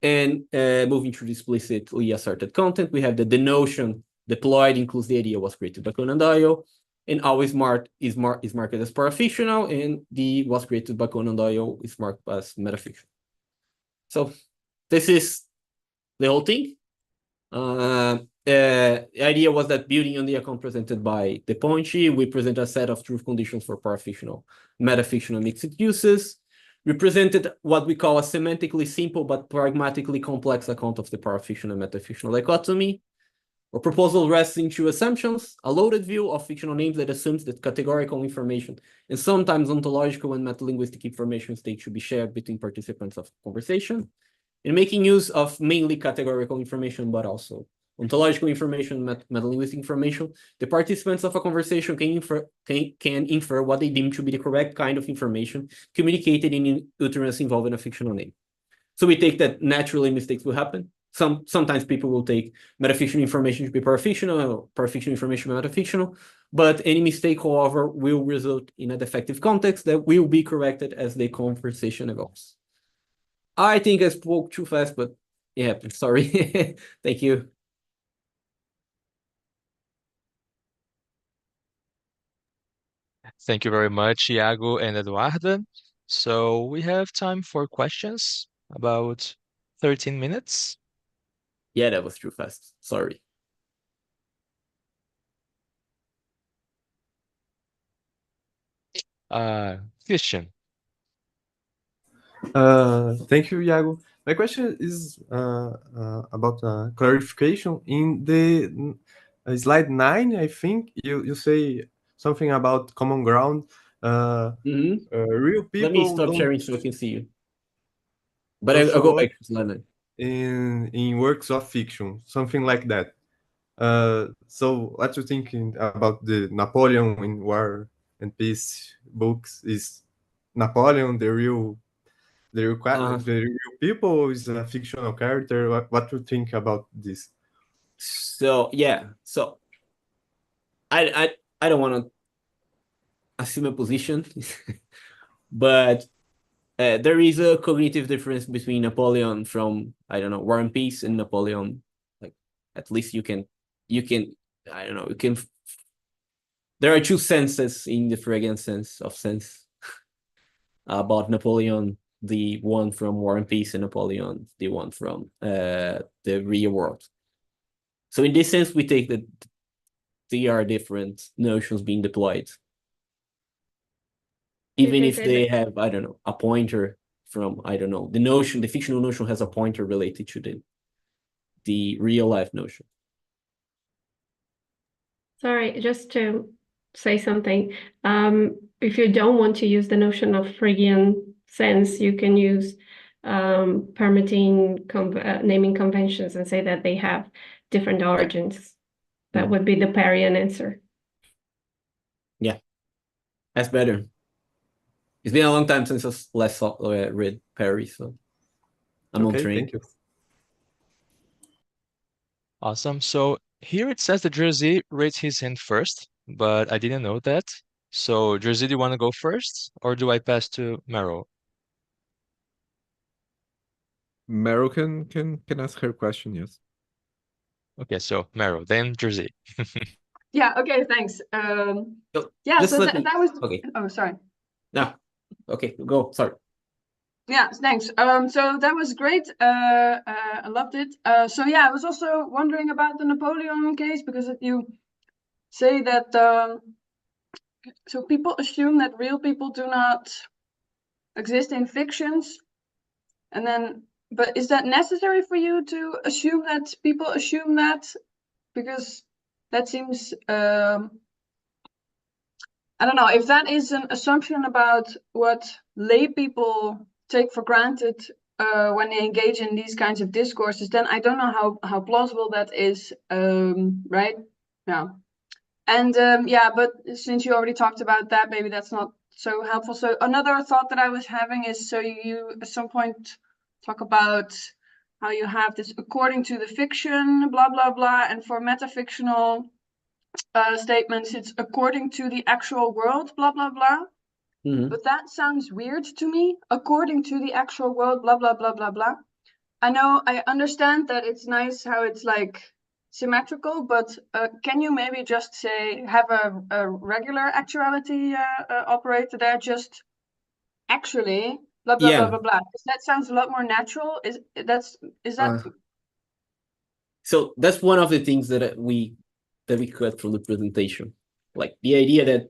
And moving to the explicitly asserted content, we have that the notion deployed includes the idea was created by Conan Doyle, and always smart is marked as parafictional, and the was created by Conan Doyle is marked as metafictional. So this is the whole thing. The idea was that building on the account presented by De Ponte, we present a set of truth conditions for parafictional, metafictional mixed uses. We presented what we call a semantically simple but pragmatically complex account of the parafictional and metafictional dichotomy. Our proposal rests in 2 assumptions: a loaded view of fictional names that assumes that categorical information and sometimes ontological and metalinguistic information state should be shared between participants of conversation, and making use of mainly categorical information, but also ontological information, metalinguistic information. The participants of a conversation can infer what they deem to be the correct kind of information communicated in utterance involving a fictional name. So we take that naturally mistakes will happen. Sometimes people will take metafictional information to be parafictional, or parafictional information metafictional, but any mistake, however, will result in a defective context that will be corrected as the conversation evolves. I think I spoke too fast, but it happened. Sorry. Thank you. Thank you very much, Iago and Eduarda. So we have time for questions, about 13 minutes. Yeah, that was too fast. Sorry. Christian. Thank you, Iago. My question is about clarification. In the slide 9, I think you say something about common ground. Real people. Let me stop sharing so I can see you. But I'll go back to slide 9. In works of fiction, something like that. So what you thinking about the Napoleon in War and Peace books? Is Napoleon the real people, is a fictional character? What do you think about this? So yeah, so I don't want to assume a position, but there is a cognitive difference between Napoleon from, I don't know, War and Peace and Napoleon. Like, at least you can I don't know, you can. There are 2 senses in the Freudian sense of sense about Napoleon, the one from War and Peace, and Napoleon, the one from the real world. So in this sense, we take that they are different notions being deployed. Even can if say they that. have, I don't know, a pointer from, I don't know, the notion, the fictional notion has a pointer related to the real life notion. Sorry, just to say something. If you don't want to use the notion of Phrygian sense, you can use permitting naming conventions and say that they have different origins. That would be the Parian answer. Yeah, that's better. It's been a long time since I last read Perry, so I'm on Okay, train. thank you. Awesome. So here it says that Jerzy raised his hand first, but I didn't know that. So Jerzy, do you want to go first, or do I pass to Meryl? Meryl can ask her question, yes. Okay, so Meryl, then Jerzy. Yeah, okay, thanks. So, Yeah, just so let me- that was Okay, oh sorry. no, okay, go. Sorry. Yeah, thanks. So that was great. I loved it. So yeah, I was also wondering about the Napoleon case because you say that so people assume that real people do not exist in fictions, and then but is that necessary for you to assume that people assume that? Because that seems I don't know if that is an assumption about what lay people take for granted when they engage in these kinds of discourses, then I don't know how plausible that is, right? Yeah. And yeah, but since you already talked about that, maybe that's not so helpful. So another thought that I was having is, so you at some point talk about how you have this according to the fiction, blah, blah, blah. And for metafictional statements, it's according to the actual world, blah, blah, blah. Mhm. But that sounds weird to me. According to the actual world, blah, blah, blah, blah, blah. I know, I understand that it's nice how it's like symmetrical, but can you maybe just say, have a regular actuality operator there, just actually, blah, blah, blah, Yeah. blah, blah. 'Cause that sounds a lot more natural. Is that So that's one of the things that we cut from the presentation, like the idea that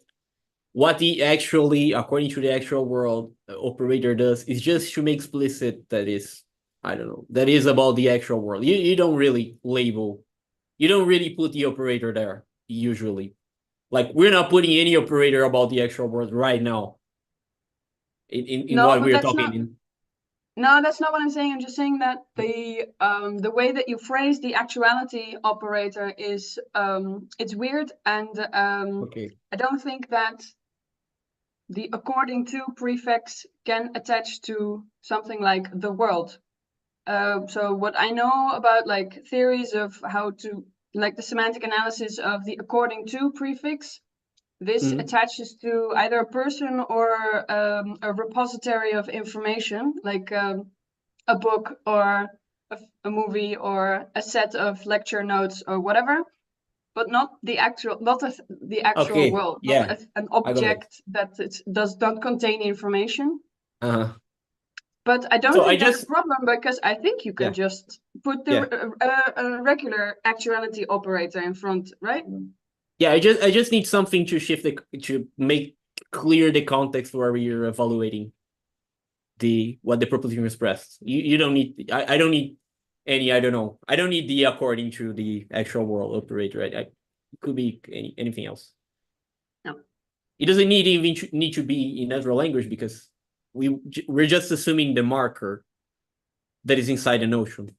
what the actually, according to the actual world operator does is just to make explicit that is, I don't know, that is about the actual world. You don't really label, you don't really put the operator there usually. Like we're not putting any operator about the actual world right now in No, what but we're that's talking not- in. No, that's not what I'm saying. I'm just saying that the way that you phrase the actuality operator is it's weird, and Okay. I don't think that the according to prefix can attach to something like the world. So what I know about like theories of how to like the semantic analysis of the according to prefix, this attaches to either a person or a repository of information, like a book or a movie or a set of lecture notes or whatever, but not the actual Okay, world, yeah, not an I got it. object that it does not contain information. Uh-huh. But I don't So think I that's just- a problem, because I think you can Yeah. just put the a regular actuality operator in front, right? Yeah, I just need something to shift to make clear the context where we're evaluating what the proposition expressed. You don't need, I don't need any, I don't know, I don't need the according to the actual world operator. It could be anything else. No. It doesn't need to be in natural language, because we're just assuming the marker that is inside the notion,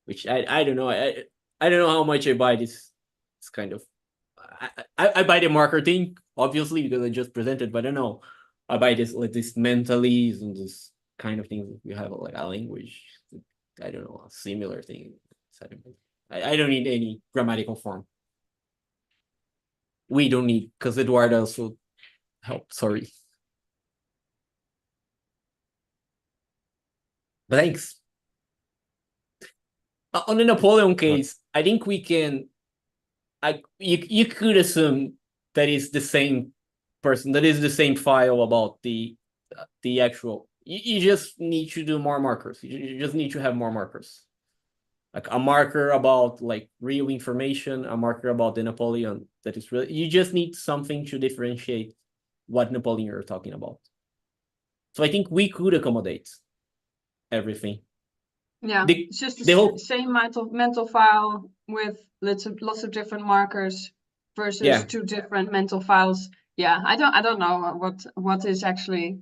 which I don't know. I don't know how much I buy this kind of. I buy the marker thing, obviously, because I just presented, but I don't know. I buy this like this mentally and this kind of thing. You have like a language, I don't know, a similar thing. I don't need any grammatical form. We don't need, because Eduarda also helped. Sorry. But thanks. On the Napoleon case, I think we can. You could assume that is the same person, that is the same file about the actual. You just need to do more markers. You just need to have more markers, like a marker about like real information, a marker about the Napoleon that is real. You just need something to differentiate what Napoleon you're talking about. So I think we could accommodate everything. Yeah, The- it's just the the whole- same mental file with lots of different markers versus Yeah. 2 different mental files. Yeah, I don't know what is actually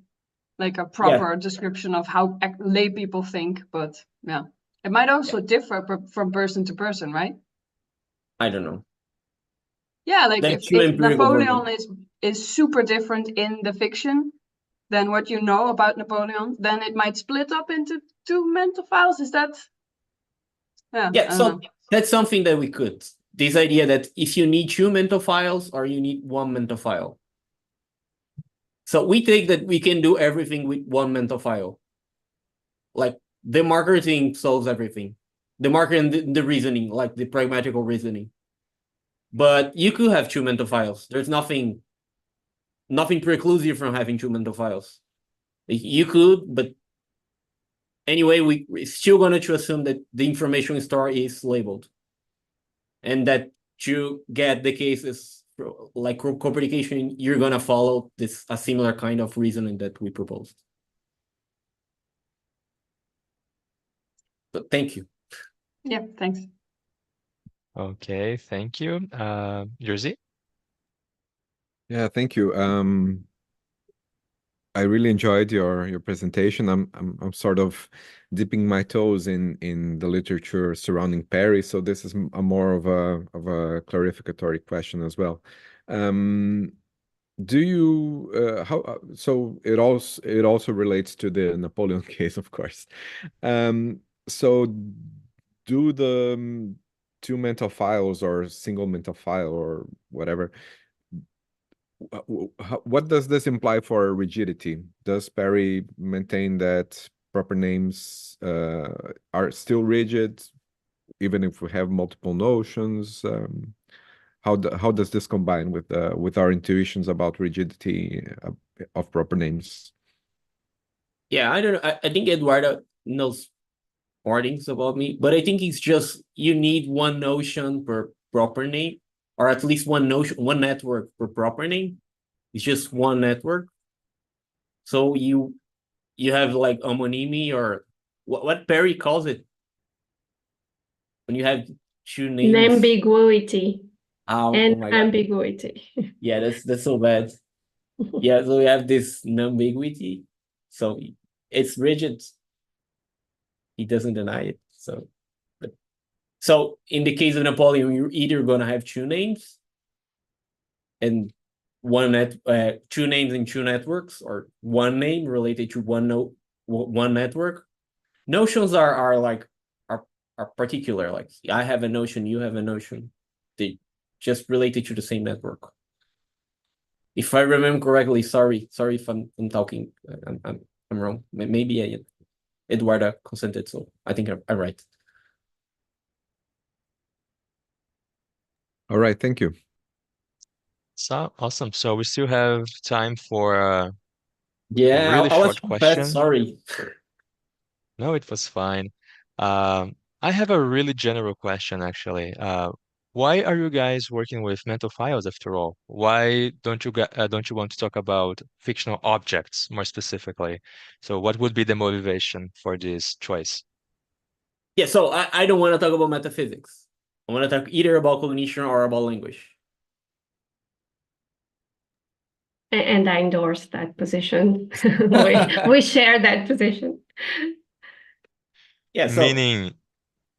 like a proper description of how lay people think, but yeah, it might also differ from person to person, right? I don't know. Yeah, like That's if true empirical Napoleon version. is super different in the fiction than what you know about Napoleon, then it might split up into 2 mental files. Is that? Yeah, I Yeah, don't so know. that's something that we could. This idea that if you need 2 mental files or you need 1 mental file. So we take that we can do everything with 1 mental file. Like the marker thing solves everything. The marker and the reasoning, like the pragmatical reasoning. But you could have 2 mental files. There's nothing precludes you from having 2 mental files. You could, but anyway, we're still going to assume that the information store is labeled. And that to get the cases like co-predication, you're going to follow a similar kind of reasoning that we proposed. But thank you. Yeah, thanks. Okay, thank you. Jerzy? Yeah, thank you. I really enjoyed your presentation. I'm sort of dipping my toes in the literature surrounding Perry, so this is a more of a clarificatory question as well. Do you so it also relates to the Napoleon case, of course. So do the 2 mental files or single mental file or whatever, what does this imply for rigidity? Does Perry maintain that proper names are still rigid, even if we have multiple notions? How does this combine with our intuitions about rigidity of proper names? Yeah, I don't know. I think Eduarda knows more things about me, but I think it's just you need 1 notion per proper name, or at least 1 notion, 1 network per proper name. It's just 1 network. So you have like homonymy, or what Perry calls it when you have 2 names. Ambiguity. Oh my God. Ambiguity. Yeah, that's so bad. Yeah, so we have this ambiguity. So it's rigid. He doesn't deny it. So in the case of Napoleon, you're either gonna have 2 names and 2 names in 2 networks, or 1 name related to 1 network. Notions are particular. Like I have a notion, you have a notion. They just related to the same network. If I remember correctly, sorry if I'm talking, I'm wrong. Maybe Eduarda consented, so I think I'm right. All right, thank you. So awesome. So we still have time for a Yeah, really I was short too fast, question. sorry. No, it was fine. I have a really general question, actually. Why are you guys working with mental files after all? Why don't you want to talk about fictional objects more specifically? So what would be the motivation for this choice? Yeah, so I don't want to talk about metaphysics. I want to talk either about cognition or about language. And I endorse that position. we share that position. Yeah, so Meaning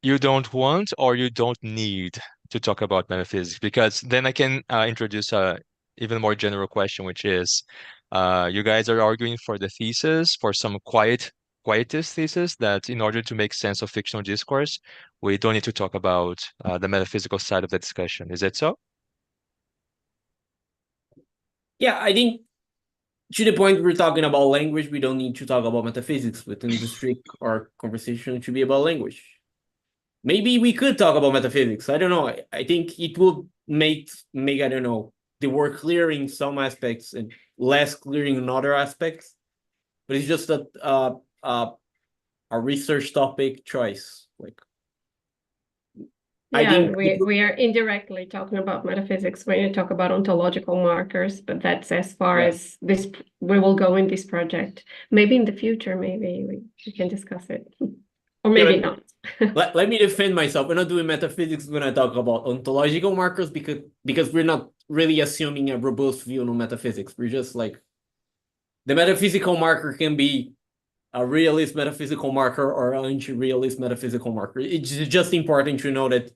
you don't want or you don't need to talk about metaphysics, because then I can introduce a even more general question, which is, you guys are arguing for the thesis, for some quietist thesis, that in order to make sense of fictional discourse, we don't need to talk about the metaphysical side of the discussion. Is it so? yeah, I think to the point we're talking about language, we don't need to talk about metaphysics within the strict or conversation to be about language. Maybe we could talk about metaphysics. I don't know. I think it will make I don't know, the work clear in some aspects and less clear in other aspects. But it's just a research topic choice. Like Yeah, think we are indirectly talking about metaphysics when you talk about ontological markers, but that's as far as this we will go in this project. Maybe in the future, maybe we can discuss it, or maybe not. let me defend myself. We're not doing metaphysics when I talk about ontological markers because we're not really assuming a robust view on metaphysics. We're just like the metaphysical marker can be a realist metaphysical marker or an anti-realist metaphysical marker. It's just important to know that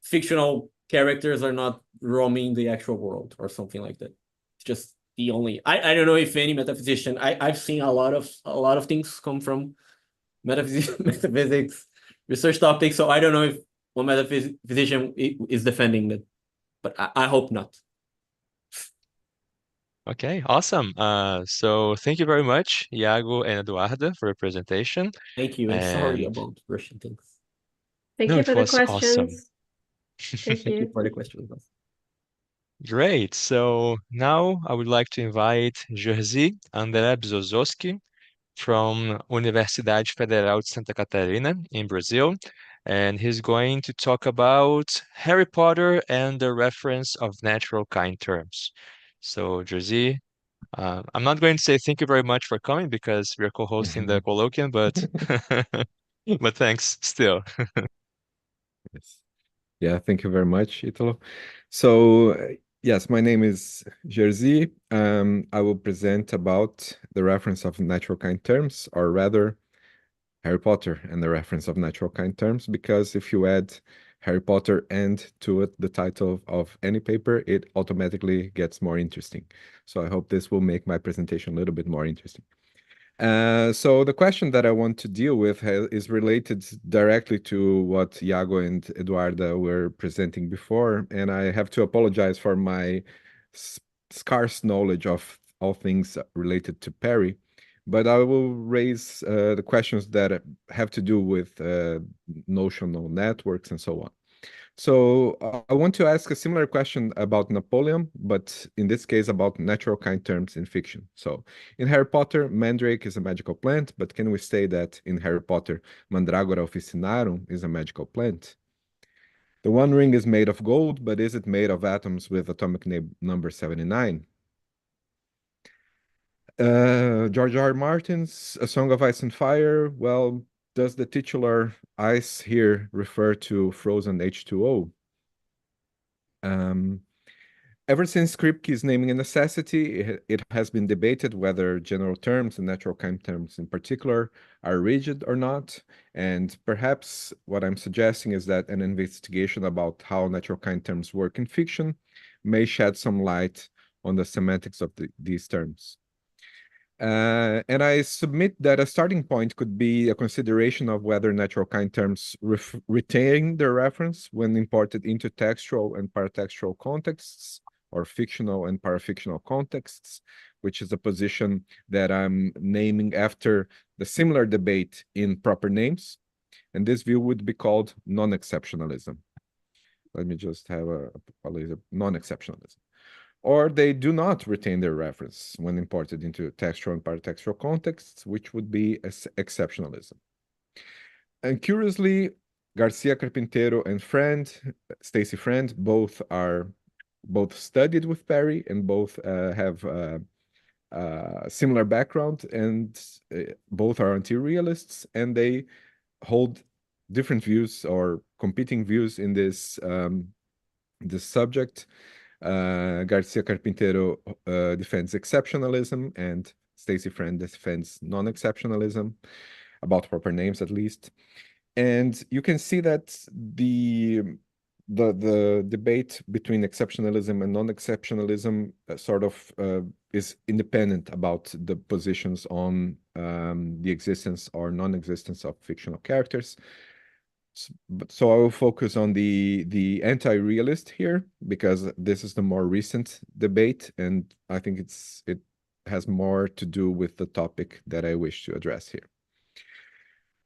fictional characters are not roaming the actual world or something like that. It's just the only. I don't know if any metaphysician. I've seen a lot of things come from metaphysics research topics. So I don't know if one metaphysician is defending that, but I hope not. Okay, awesome. So thank you very much, Iago and Eduarda, for your presentation. Thank you, and sorry And about Russian things. Thank no, you it for the was awesome. questions. Thank Thank you you. for the questions. Great. So now I would like to invite Jerzy André Brzozowski from Universidade Federal de Santa Catarina in Brazil. And he's going to talk about Harry Potter and the reference of natural kind terms. So, Jerzy, I'm not going to say thank you very much for coming because we're co-hosting the colloquium, but but thanks still. Yes. Yeah, thank you very much, Italo. So, yes, my name is Jerzy. I will present about the reference of natural kind terms, or rather, Harry Potter and the reference of natural kind terms, because if you add Harry Potter and to it the title of any paper, it automatically gets more interesting. So I hope this will make my presentation a little bit more interesting. So the question that I want to deal with is related directly to what Iago and Eduarda were presenting before, and I have to apologize for my scarce knowledge of all things related to Perry, but I will raise the questions that have to do with notional networks and so on. So I want to ask a similar question about Napoleon, but in this case about natural kind terms in fiction. So in Harry Potter, Mandrake is a magical plant, but can we say that in Harry Potter, Mandragora officinarum is a magical plant? The One Ring is made of gold, but is it made of atoms with atomic number 79? George R. Martin's A Song of Ice and Fire, well, does the titular ice here refer to frozen H2O? Ever since Kripke's naming a necessity, it has been debated whether general terms and natural kind terms in particular are rigid or not. And perhaps what I'm suggesting is that an investigation about how natural kind terms work in fiction may shed some light on the semantics of these terms. And I submit that a starting point could be a consideration of whether natural kind terms retain their reference when imported into textual and paratextual contexts, or fictional and parafictional contexts, which is a position that I'm naming after the similar debate in proper names. And this view would be called non-exceptionalism. Let me just have a non-exceptionalism. Or they do not retain their reference when imported into textual and paratextual contexts, which would be exceptionalism. And curiously, Garcia Carpintero and Stacy Friend, both studied with Perry and both have similar background, and both are anti-realists, and they hold different views or competing views in this subject. Garcia Carpintero defends exceptionalism, and Stacy Friend defends non-exceptionalism, about proper names at least. And you can see that the debate between exceptionalism and non-exceptionalism sort of is independent about the positions on the existence or non-existence of fictional characters. So I will focus on the anti-realist here, because this is the more recent debate, and I think it has more to do with the topic that I wish to address here.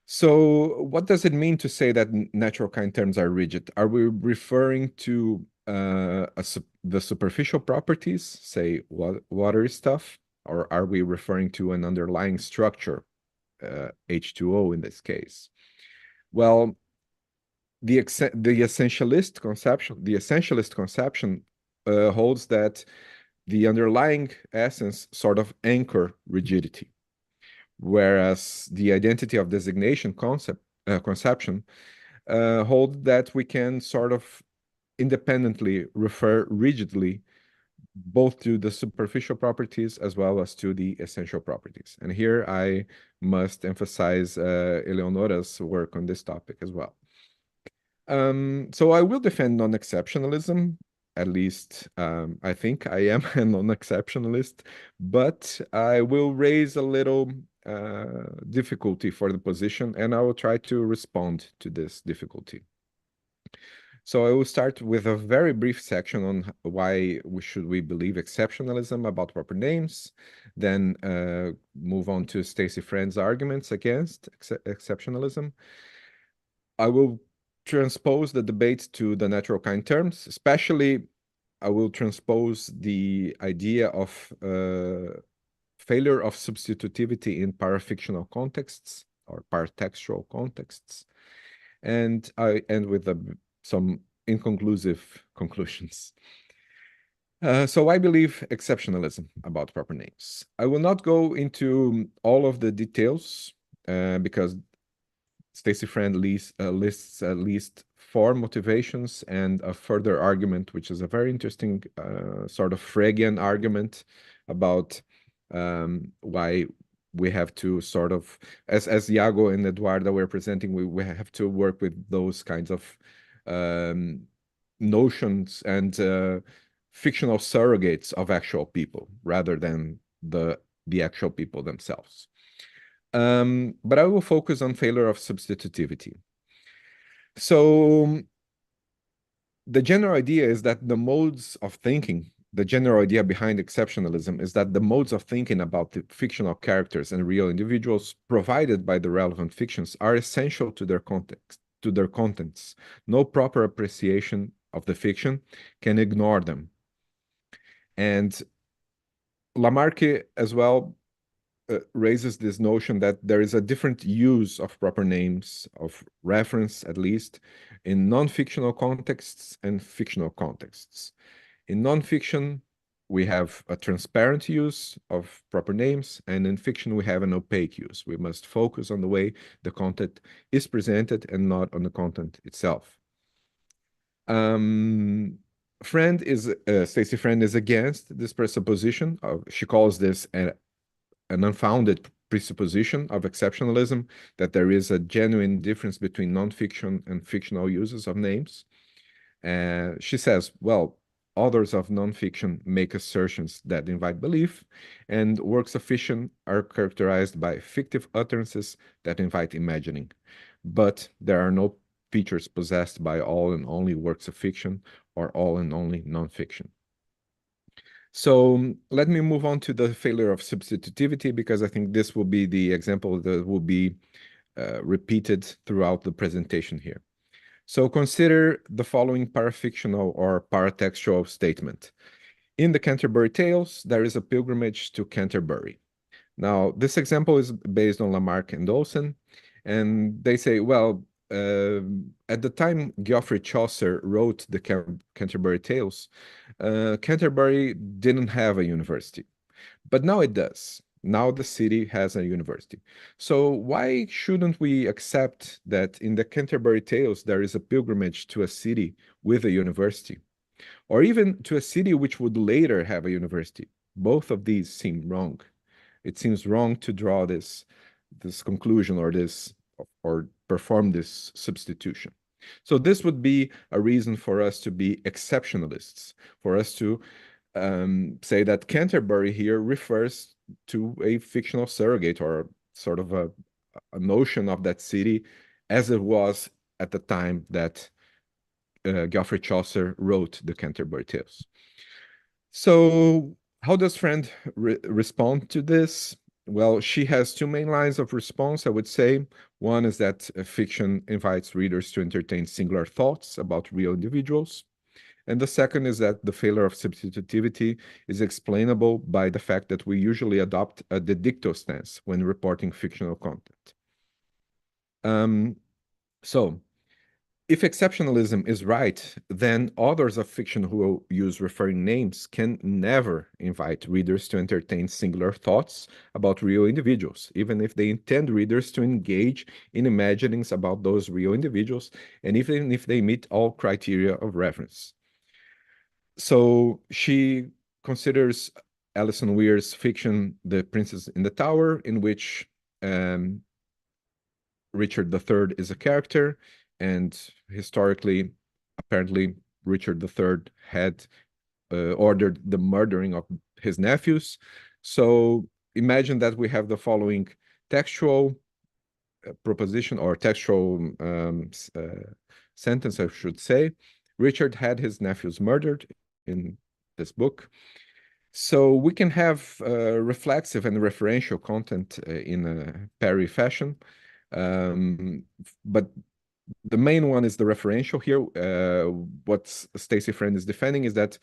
So what does it mean to say that natural kind terms are rigid? Are we referring to the superficial properties, say watery stuff, or are we referring to an underlying structure, H2O in this case? Well, the essentialist conception holds that the underlying essence sort of anchor rigidity, whereas the identity of designation conception hold that we can sort of independently refer rigidly both to the superficial properties as well as to the essential properties. And here I must emphasize Eleonora's work on this topic as well. So I will defend non-exceptionalism, at least I think I am a non-exceptionalist, but I will raise a little difficulty for the position, and I will try to respond to this difficulty. So I will start with a very brief section on why should we believe exceptionalism about proper names, then move on to Stacy Friend's arguments against exceptionalism. I will transpose the debate to the natural kind terms, especially I will transpose the idea of failure of substitutivity in parafictional contexts or paratextual contexts. And I end with some inconclusive conclusions. So I believe exceptionalism about proper names. I will not go into all of the details because Stacy Friend lists at least 4 motivations and a further argument, which is a very interesting sort of Fregean argument about why we have to sort of, as Iago and Eduarda were presenting, we have to work with those kinds of notions and fictional surrogates of actual people rather than the actual people themselves. But I will focus on failure of substitutivity. So the general idea is that the modes of thinking, the general idea behind exceptionalism is that the modes of thinking about the fictional characters and real individuals provided by the relevant fictions are essential to their context, to their contents. No proper appreciation of the fiction can ignore them. And Lamarck as well raises this notion that there is a different use of proper names, of reference at least, in non-fictional contexts and fictional contexts. In non-fiction, we have a transparent use of proper names, and in fiction, we have an opaque use. We must focus on the way the content is presented and not on the content itself. Stacy Friend is against this presupposition. She calls this an unfounded presupposition of exceptionalism, that there is a genuine difference between non-fiction and fictional uses of names. She says, well, authors of non-fiction make assertions that invite belief, and works of fiction are characterized by fictive utterances that invite imagining. But there are no features possessed by all and only works of fiction or all and only non-fiction. So let me move on to the failure of substitutivity, because I think this will be the example that will be repeated throughout the presentation here. So consider the following parafictional or paratextual statement. In the Canterbury Tales, there is a pilgrimage to Canterbury. Now, this example is based on Lamarck and Olsen, and they say, well, at the time Geoffrey Chaucer wrote the Canterbury Tales, Canterbury didn't have a university, but now it does. Now the city has a university. So why shouldn't we accept that in the Canterbury Tales there is a pilgrimage to a city with a university, or even to a city which would later have a university? Both of these seem wrong. It seems wrong to draw this conclusion or perform this substitution. So this would be a reason for us to be exceptionalists, for us to say that Canterbury here refers to a fictional surrogate or sort of a notion of that city as it was at the time that Geoffrey Chaucer wrote the Canterbury Tales. So how does Friend respond to this? Well, she has 2 main lines of response, I would say. One is that fiction invites readers to entertain singular thoughts about real individuals. And the second is that the failure of substitutivity is explainable by the fact that we usually adopt a de dicto stance when reporting fictional content. So if exceptionalism is right, then authors of fiction who use referring names can never invite readers to entertain singular thoughts about real individuals, even if they intend readers to engage in imaginings about those real individuals, and even if they meet all criteria of reference. So she considers Alison Weir's fiction The Princess in the Tower, in which Richard III is a character, and historically, apparently, Richard III had ordered the murdering of his nephews. So imagine that we have the following textual proposition or textual sentence, I should say. Richard had his nephews murdered in this book. So we can have reflexive and referential content in a Perry fashion. But the main one is the referential here. What Stacy Friend is defending is that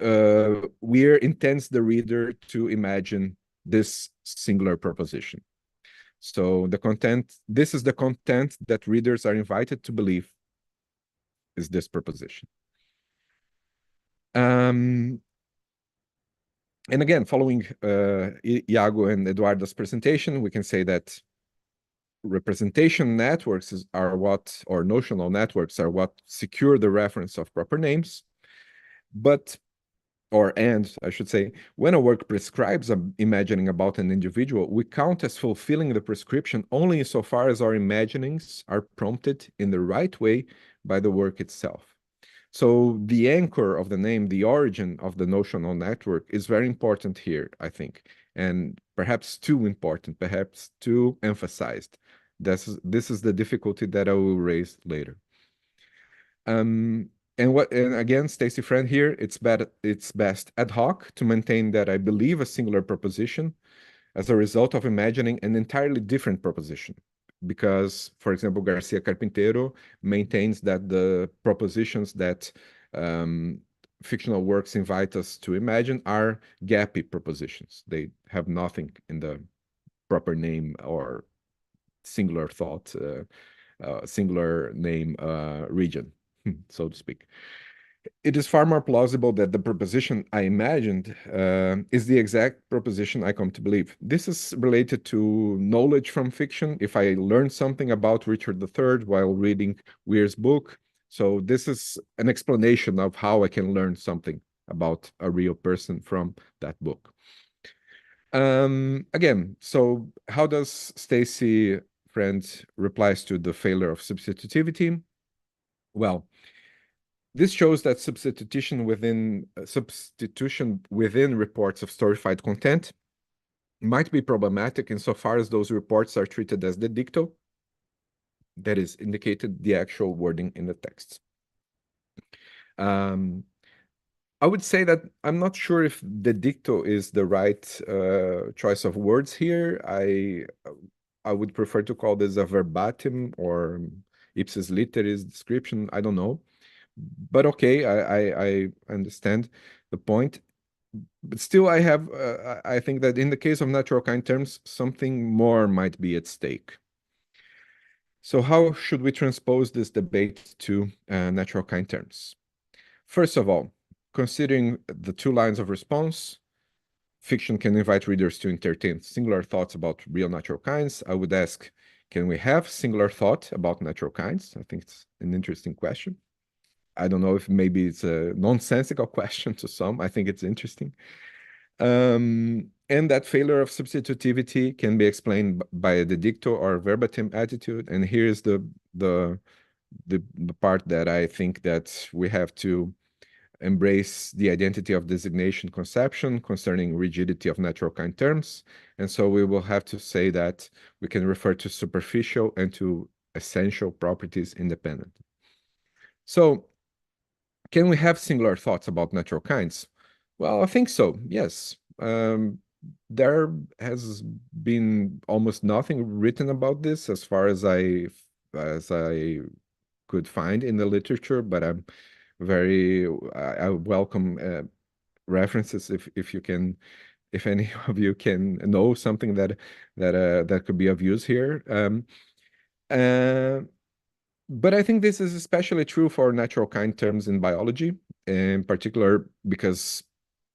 Weir intends the reader to imagine this singular proposition. So the content, this is the content that readers are invited to believe is this proposition. And again, following Iago and Eduarda's presentation, we can say that representation networks are what, or notional networks are what secure the reference of proper names. But, I should say, when a work prescribes an imagining about an individual, we count as fulfilling the prescription only insofar as our imaginings are prompted in the right way by the work itself. So the anchor of the name, the origin of the notional network is very important here, I think, and perhaps too important, perhaps too emphasized. This is the difficulty that I will raise later. And again, Stacy Friend here, it's best ad hoc to maintain that I believe a singular proposition as a result of imagining an entirely different proposition. Because, for example, Garcia Carpintero maintains that the propositions that fictional works invite us to imagine are gappy propositions. They have nothing in the proper name or singular thought, singular name region, so to speak. It is far more plausible that the proposition I imagined is the exact proposition I come to believe. This is related to knowledge from fiction. If I learned something about Richard III while reading Weir's book, so this is an explanation of how I can learn something about a real person from that book. Again, so how does Stacy Friend replies to the failure of substitutivity? Well, this shows that substitution within reports of storified content might be problematic insofar as those reports are treated as the dicto, that is, indicated the actual wording in the text. I would say that I'm not sure if the dicto is the right choice of words here. I would prefer to call this a verbatim or ipsis literis description. I don't know. But okay, I understand the point. But still, I think that in the case of natural kind terms, something more might be at stake. So how should we transpose this debate to natural kind terms? First of all, considering the two lines of response, fiction can invite readers to entertain singular thoughts about real natural kinds. I would ask, can we have singular thought about natural kinds? I think it's an interesting question. I don't know if maybe it's a nonsensical question to some. I think it's interesting. And that failure of substitutivity can be explained by the dicto or verbatim attitude. And here's the part that I think that we have to embrace the identity of designation conception concerning rigidity of natural kind terms. And so we will have to say that we can refer to superficial and to essential properties independently. So can we have singular thoughts about natural kinds? Well, I think so, yes. There has been almost nothing written about this as far as I could find in the literature, but I welcome references if you can, if any of you can know something that could be of use here. But I think this is especially true for natural kind terms in biology, in particular because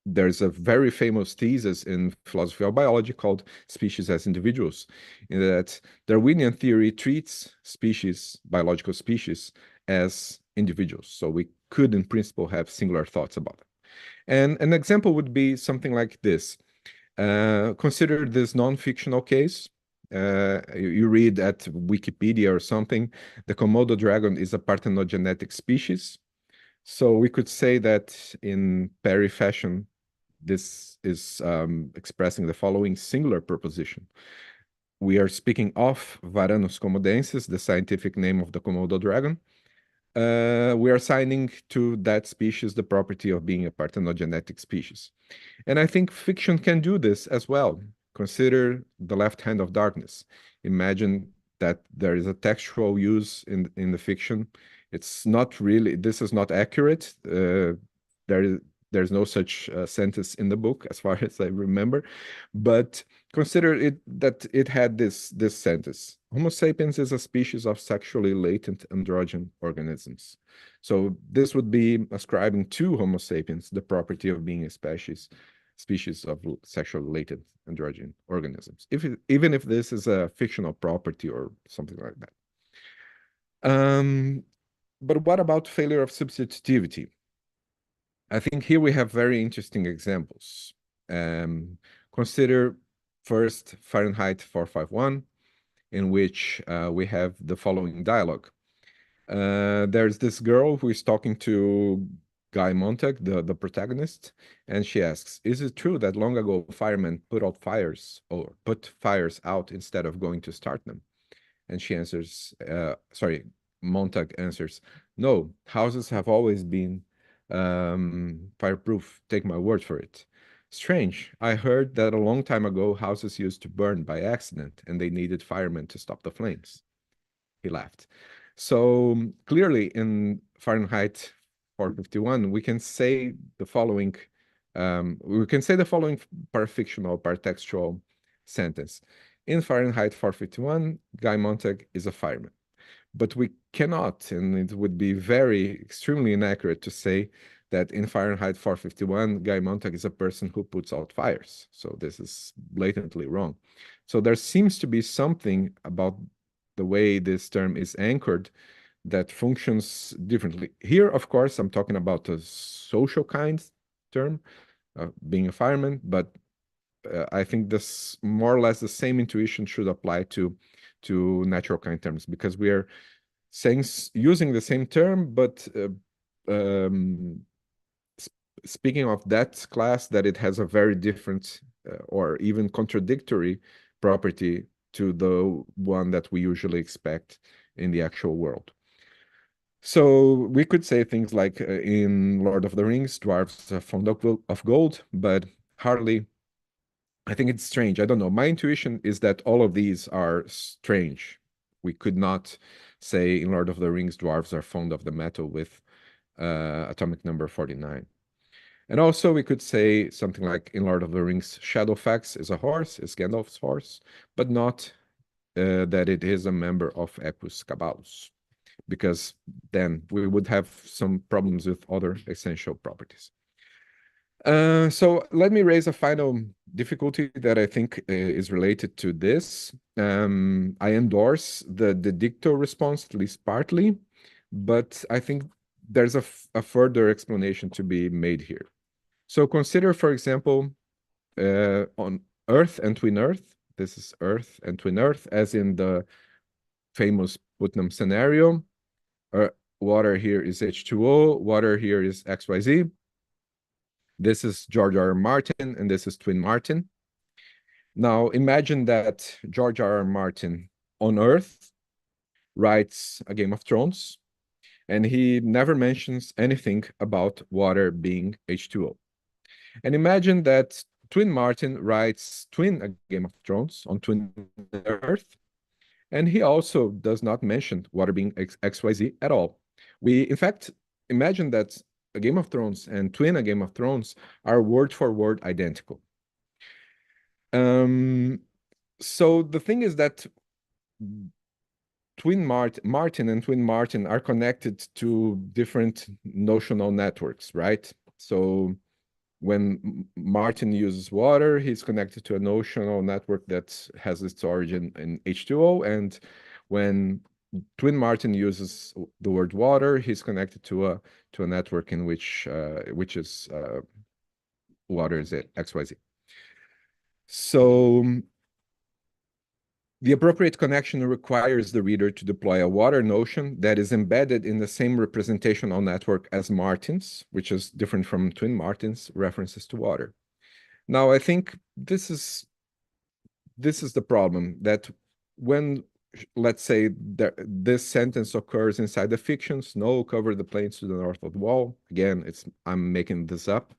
there's a very famous thesis in philosophy of biology called species as individuals, in that Darwinian theory treats species, biological species, as individuals. So we could, in principle, have singular thoughts about them. And an example would be something like this. Consider this non-fictional case. You read at Wikipedia or something, the Komodo dragon is a parthenogenetic species. So we could say that in peri fashion, this is expressing the following singular proposition. We are speaking of Varanus komodensis, the scientific name of the Komodo dragon. We are assigning to that species the property of being a parthenogenetic species. And I think fiction can do this as well. Consider The Left Hand of Darkness. Imagine that there is a textual use in the fiction. It's not really, this is not accurate. There's no such sentence in the book, as far as I remember. But consider that it had this sentence. Homo sapiens is a species of sexually latent androgen organisms. So this would be ascribing to Homo sapiens the property of being a species of sexually latent androgen organisms, even if this is a fictional property or something like that. But what about failure of substitutivity? I think here we have very interesting examples. Consider first Fahrenheit 451, in which we have the following dialogue. There's this girl who is talking to Guy Montag, the protagonist, and she asks, is it true that long ago firemen put fires out instead of going to start them? And she answers, Montag answers, no, houses have always been fireproof, take my word for it. Strange, I heard that a long time ago houses used to burn by accident and they needed firemen to stop the flames. He laughed. So clearly in Fahrenheit 451, we can say the following, parafictional, paratextual sentence. In Fahrenheit 451, Guy Montag is a fireman. But we cannot, and it would be extremely inaccurate to say that in Fahrenheit 451, Guy Montag is a person who puts out fires. So this is blatantly wrong. So there seems to be something about the way this term is anchored that functions differently. Here, of course, I'm talking about a social kind term, being a fireman, but I think this more or less the same intuition should apply to natural kind terms, because we are using the same term, but speaking of that class, that it has a very different or even contradictory property to the one that we usually expect in the actual world. So we could say things like in Lord of the Rings, dwarves are fond of gold, but hardly. I think it's strange. I don't know. My intuition is that all of these are strange. We could not say in Lord of the Rings, dwarves are fond of the metal with atomic number 49. And also we could say something like in Lord of the Rings, Shadowfax is a horse, is Gandalf's horse, but not that it is a member of Equus Caballus, because then we would have some problems with other essential properties. So let me raise a final difficulty that I think is related to this. I endorse the dicto response, at least partly, but I think there's a further explanation to be made here. So consider, for example, on Earth and twin Earth. This is Earth and twin Earth, as in the famous Putnam scenario. Water here is H2O, water here is XYZ. This is George R. R. Martin, and this is Twin Martin. Now, imagine that George R. R. Martin on Earth writes a Game of Thrones, and he never mentions anything about water being H2O. And imagine that Twin Martin writes Twin, a Game of Thrones, on Twin Earth, and he also does not mention water being XYZ at all. We, in fact, imagine that a Game of Thrones and Twin, a Game of Thrones, are word for word identical. So the thing is that Martin and twin Martin are connected to different notional networks, right? So when Martin uses water, he's connected to a notional network that has its origin in H2O, and when twin Martin uses the word water, he's connected to a network in which is water is it XYZ. So the appropriate connection requires the reader to deploy a water notion that is embedded in the same representational network as Martin's, which is different from twin Martin's references to water. Now, I think this is the problem, that when, let's say, this sentence occurs inside the fiction, snow covered the plains to the north of the wall. Again, I'm making this up.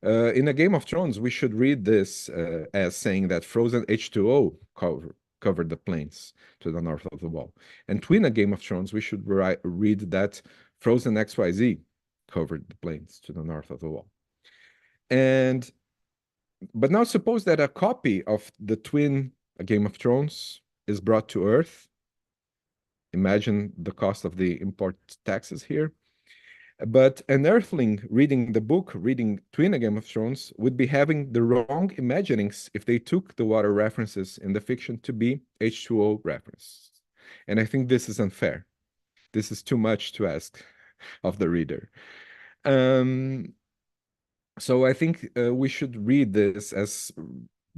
In a Game of Thrones, we should read this as saying that frozen H2O covered the plains to the north of the wall. And twin a Game of Thrones, we should read that frozen XYZ covered the plains to the north of the wall. But now suppose that a copy of the twin a Game of Thrones is brought to Earth. Imagine the cost of the import taxes here. But an Earthling reading the book, reading twin a Game of Thrones, would be having the wrong imaginings if they took the water references in the fiction to be H2O references. And I think this is unfair. This is too much to ask of the reader. So I think we should read this as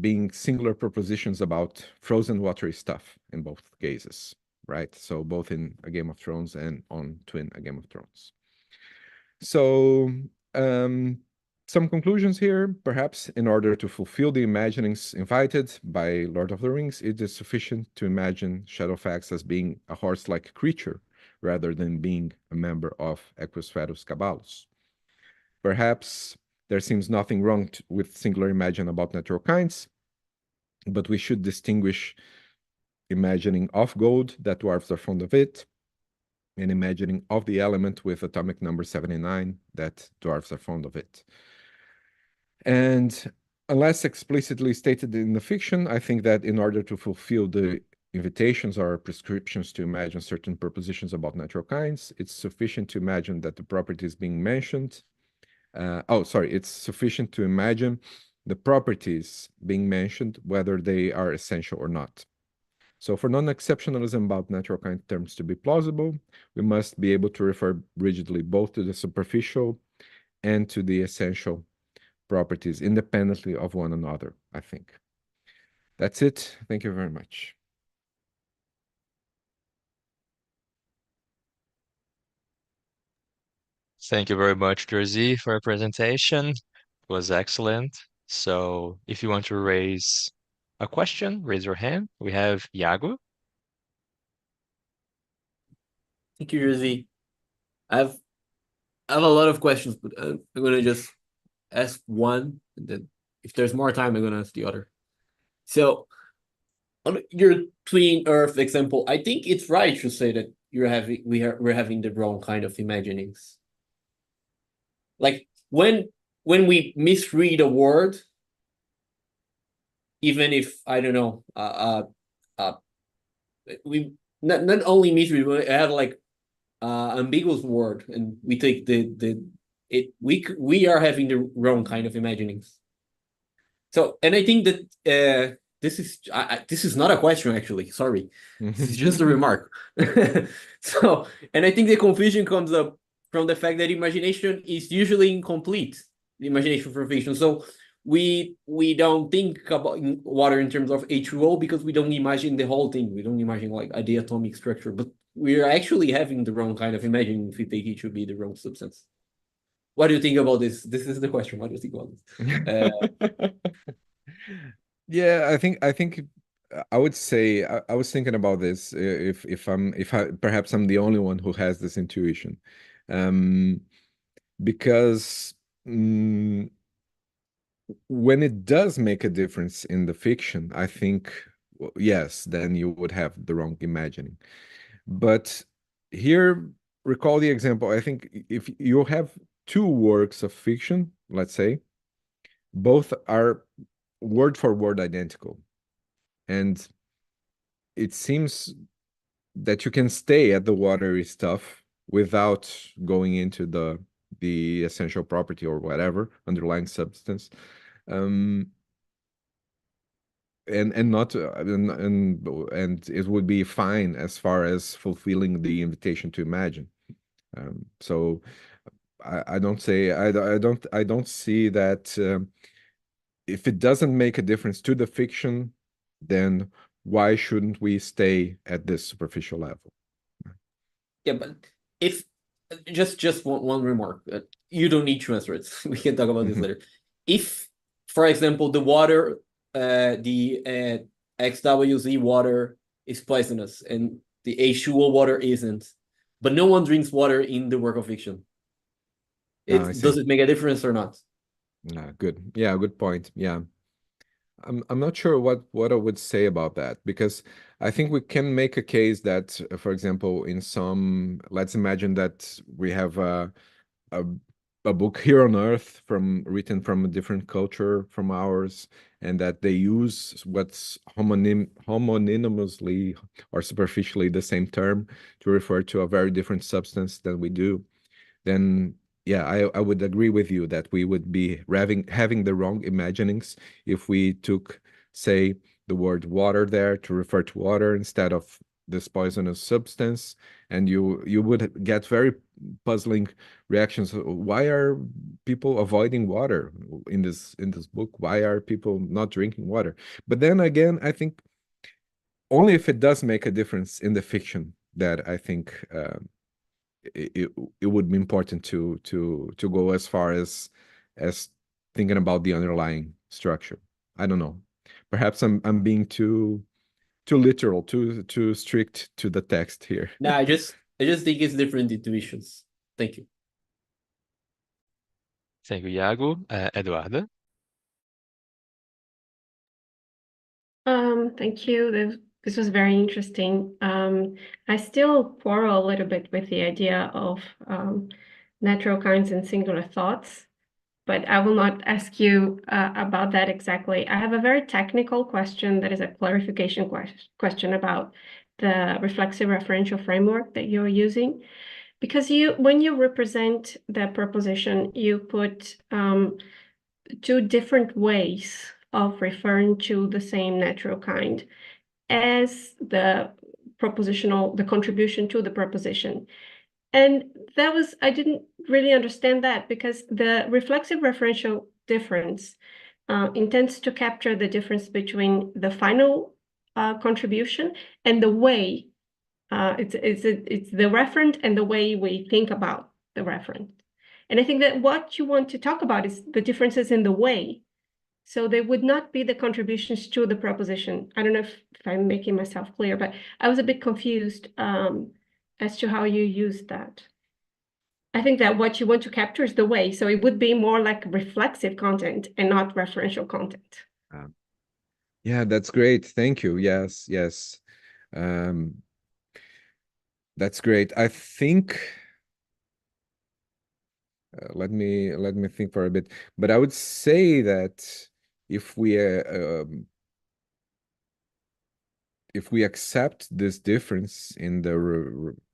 being singular propositions about frozen watery stuff in both cases, right? So both in a Game of Thrones and on twin a Game of Thrones. So some conclusions here. Perhaps in order to fulfill the imaginings invited by Lord of the Rings, it is sufficient to imagine Shadowfax as being a horse-like creature rather than being a member of Equus Caballus. Perhaps there seems nothing wrong with singular imagine about natural kinds, but we should distinguish imagining of gold, that dwarves are fond of it, and imagining of the element with atomic number 79, that dwarves are fond of it. And unless explicitly stated in the fiction, I think that in order to fulfill the invitations or prescriptions to imagine certain propositions about natural kinds, it's sufficient to imagine that the properties being mentioned, it's sufficient to imagine the properties being mentioned, whether they are essential or not. So for non-exceptionalism about natural kind terms to be plausible, we must be able to refer rigidly both to the superficial and to the essential properties independently of one another, I think. That's it. Thank you very much. Thank you very much, Jerzy, for your presentation. It was excellent. So if you want to raise a question, raise your hand. We have Iago. Thank you, Jerzy. I have a lot of questions, but I'm gonna just ask one, and then if there's more time, I'm gonna ask the other. So on your twin Earth example, I think it's right to say that we're having the wrong kind of imaginings. Like when we misread a word, even if I don't know, we not only misread, we have like ambiguous word, and we take we are having the wrong kind of imaginings. So, and I think that this is not a question actually. Sorry, this is just a remark. So, and I think the confusion comes up from the fact that imagination is usually incomplete. The imagination for fiction. So we don't think about water in terms of H2O because we don't imagine the whole thing. We don't imagine like the atomic structure, but we're actually having the wrong kind of imagining if we take it to be the wrong substance. What do you think about this? This is the question. What do you think about this? Yeah, I think I would say I was thinking about this if perhaps I'm the only one who has this intuition, because when it does make a difference in the fiction, I think yes, then you would have the wrong imagining. But here, recall the example. I think if you have two works of fiction, let's say, both are word for word identical, and it seems that you can stay at the watery stuff without going into the essential property or whatever underlying substance, and not and it would be fine as far as fulfilling the invitation to imagine. So I don't say I don't see that if it doesn't make a difference to the fiction, then why shouldn't we stay at this superficial level? Yeah, but if just one remark, you don't need to answer it. We can talk about this later. If, for example, the water, the XWZ water is poisonous and the H2O water isn't, but no one drinks water in the work of fiction, does it make a difference or not? Good. Yeah, good point. Yeah. I'm not sure what I would say about that, because I think we can make a case that, for example, in some, let's imagine that we have a book here on Earth written from a different culture from ours, and that they use what's homonymously or superficially the same term to refer to a very different substance than we do. Then yeah, I would agree with you that we would be having the wrong imaginings if we took, say, the word water there to refer to water instead of this poisonous substance, and you would get very puzzling reactions. Why are people avoiding water in this book? Why are people not drinking water? But then again, I think only if it does make a difference in the fiction that I think it would be important to go as far as thinking about the underlying structure. I don't know. Perhaps I'm being too literal, too strict to the text here. No, I just think it's different intuitions. Thank you. Thank you, Iago. Eduarda? Thank you. This was very interesting. I still quarrel a little bit with the idea of natural kinds and singular thoughts, but I will not ask you about that exactly. I have a very technical question that is a clarification question about the reflexive referential framework that you're using. Because when you represent the proposition, you put two different ways of referring to the same natural kind as the contribution to the proposition. And I didn't really understand that, because the reflexive referential difference intends to capture the difference between the final contribution and the way it's the referent and the way we think about the referent. And I think that what you want to talk about is the differences in the way. So they would not be the contributions to the proposition. I don't know if I'm making myself clear, but I was a bit confused as to how you use that. I think that what you want to capture is the way. So it would be more like reflexive content and not referential content. Yeah, that's great. Thank you. Yes. That's great. I think let me think for a bit. But I would say that if we accept this difference in the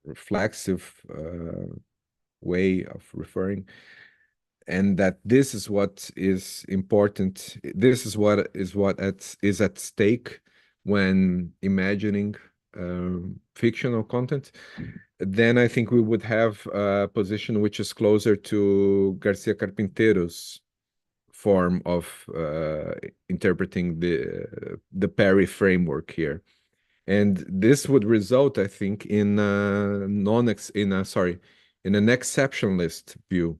reflexive way of referring, and that this is what is important, this is what is at stake when imagining fictional content, then I think we would have a position which is closer to Garcia Carpintero's form of interpreting the Perry framework here. And this would result, I think, in an exceptionalist view,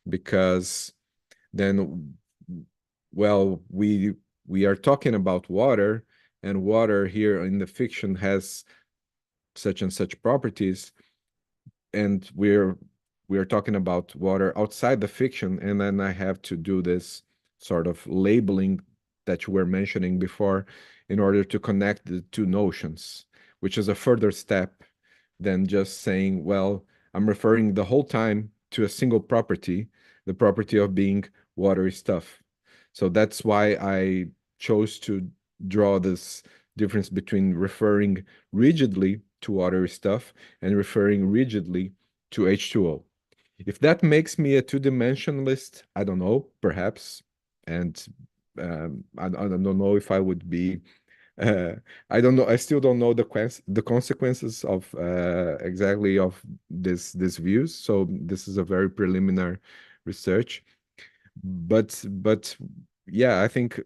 because then, well, we are talking about water, and water here in the fiction has such and such properties, and we're talking about water outside the fiction, and then I have to do this sort of labeling that you were mentioning before in order to connect the two notions, which is a further step than just saying, well, I'm referring the whole time to a single property, the property of being watery stuff. So that's why I chose to draw this difference between referring rigidly to other stuff and referring rigidly to H2O. If that makes me a two-dimensionalist, I don't know, perhaps. And I don't know if I would be I don't know. I still don't know the consequences of exactly of this views. So this is a very preliminary research. But yeah, I think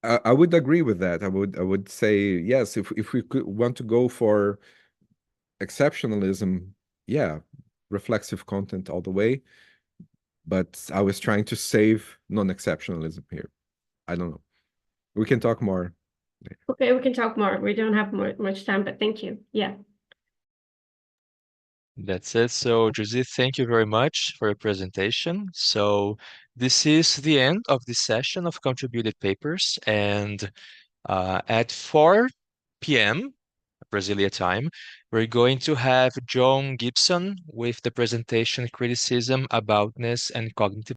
I would agree with that. I would say yes, if we could want to go for exceptionalism, yeah, reflexive content all the way. But I was trying to save non-exceptionalism here. I don't know. We can talk more. Okay, we can talk more. We don't have much time, but thank you. Yeah. That's it. So, Jerzy, thank you very much for your presentation. So, this is the end of this session of contributed papers. And at 4 p.m. Brasilia time, we're going to have John Gibson with the presentation Criticism, Aboutness, and Cognitive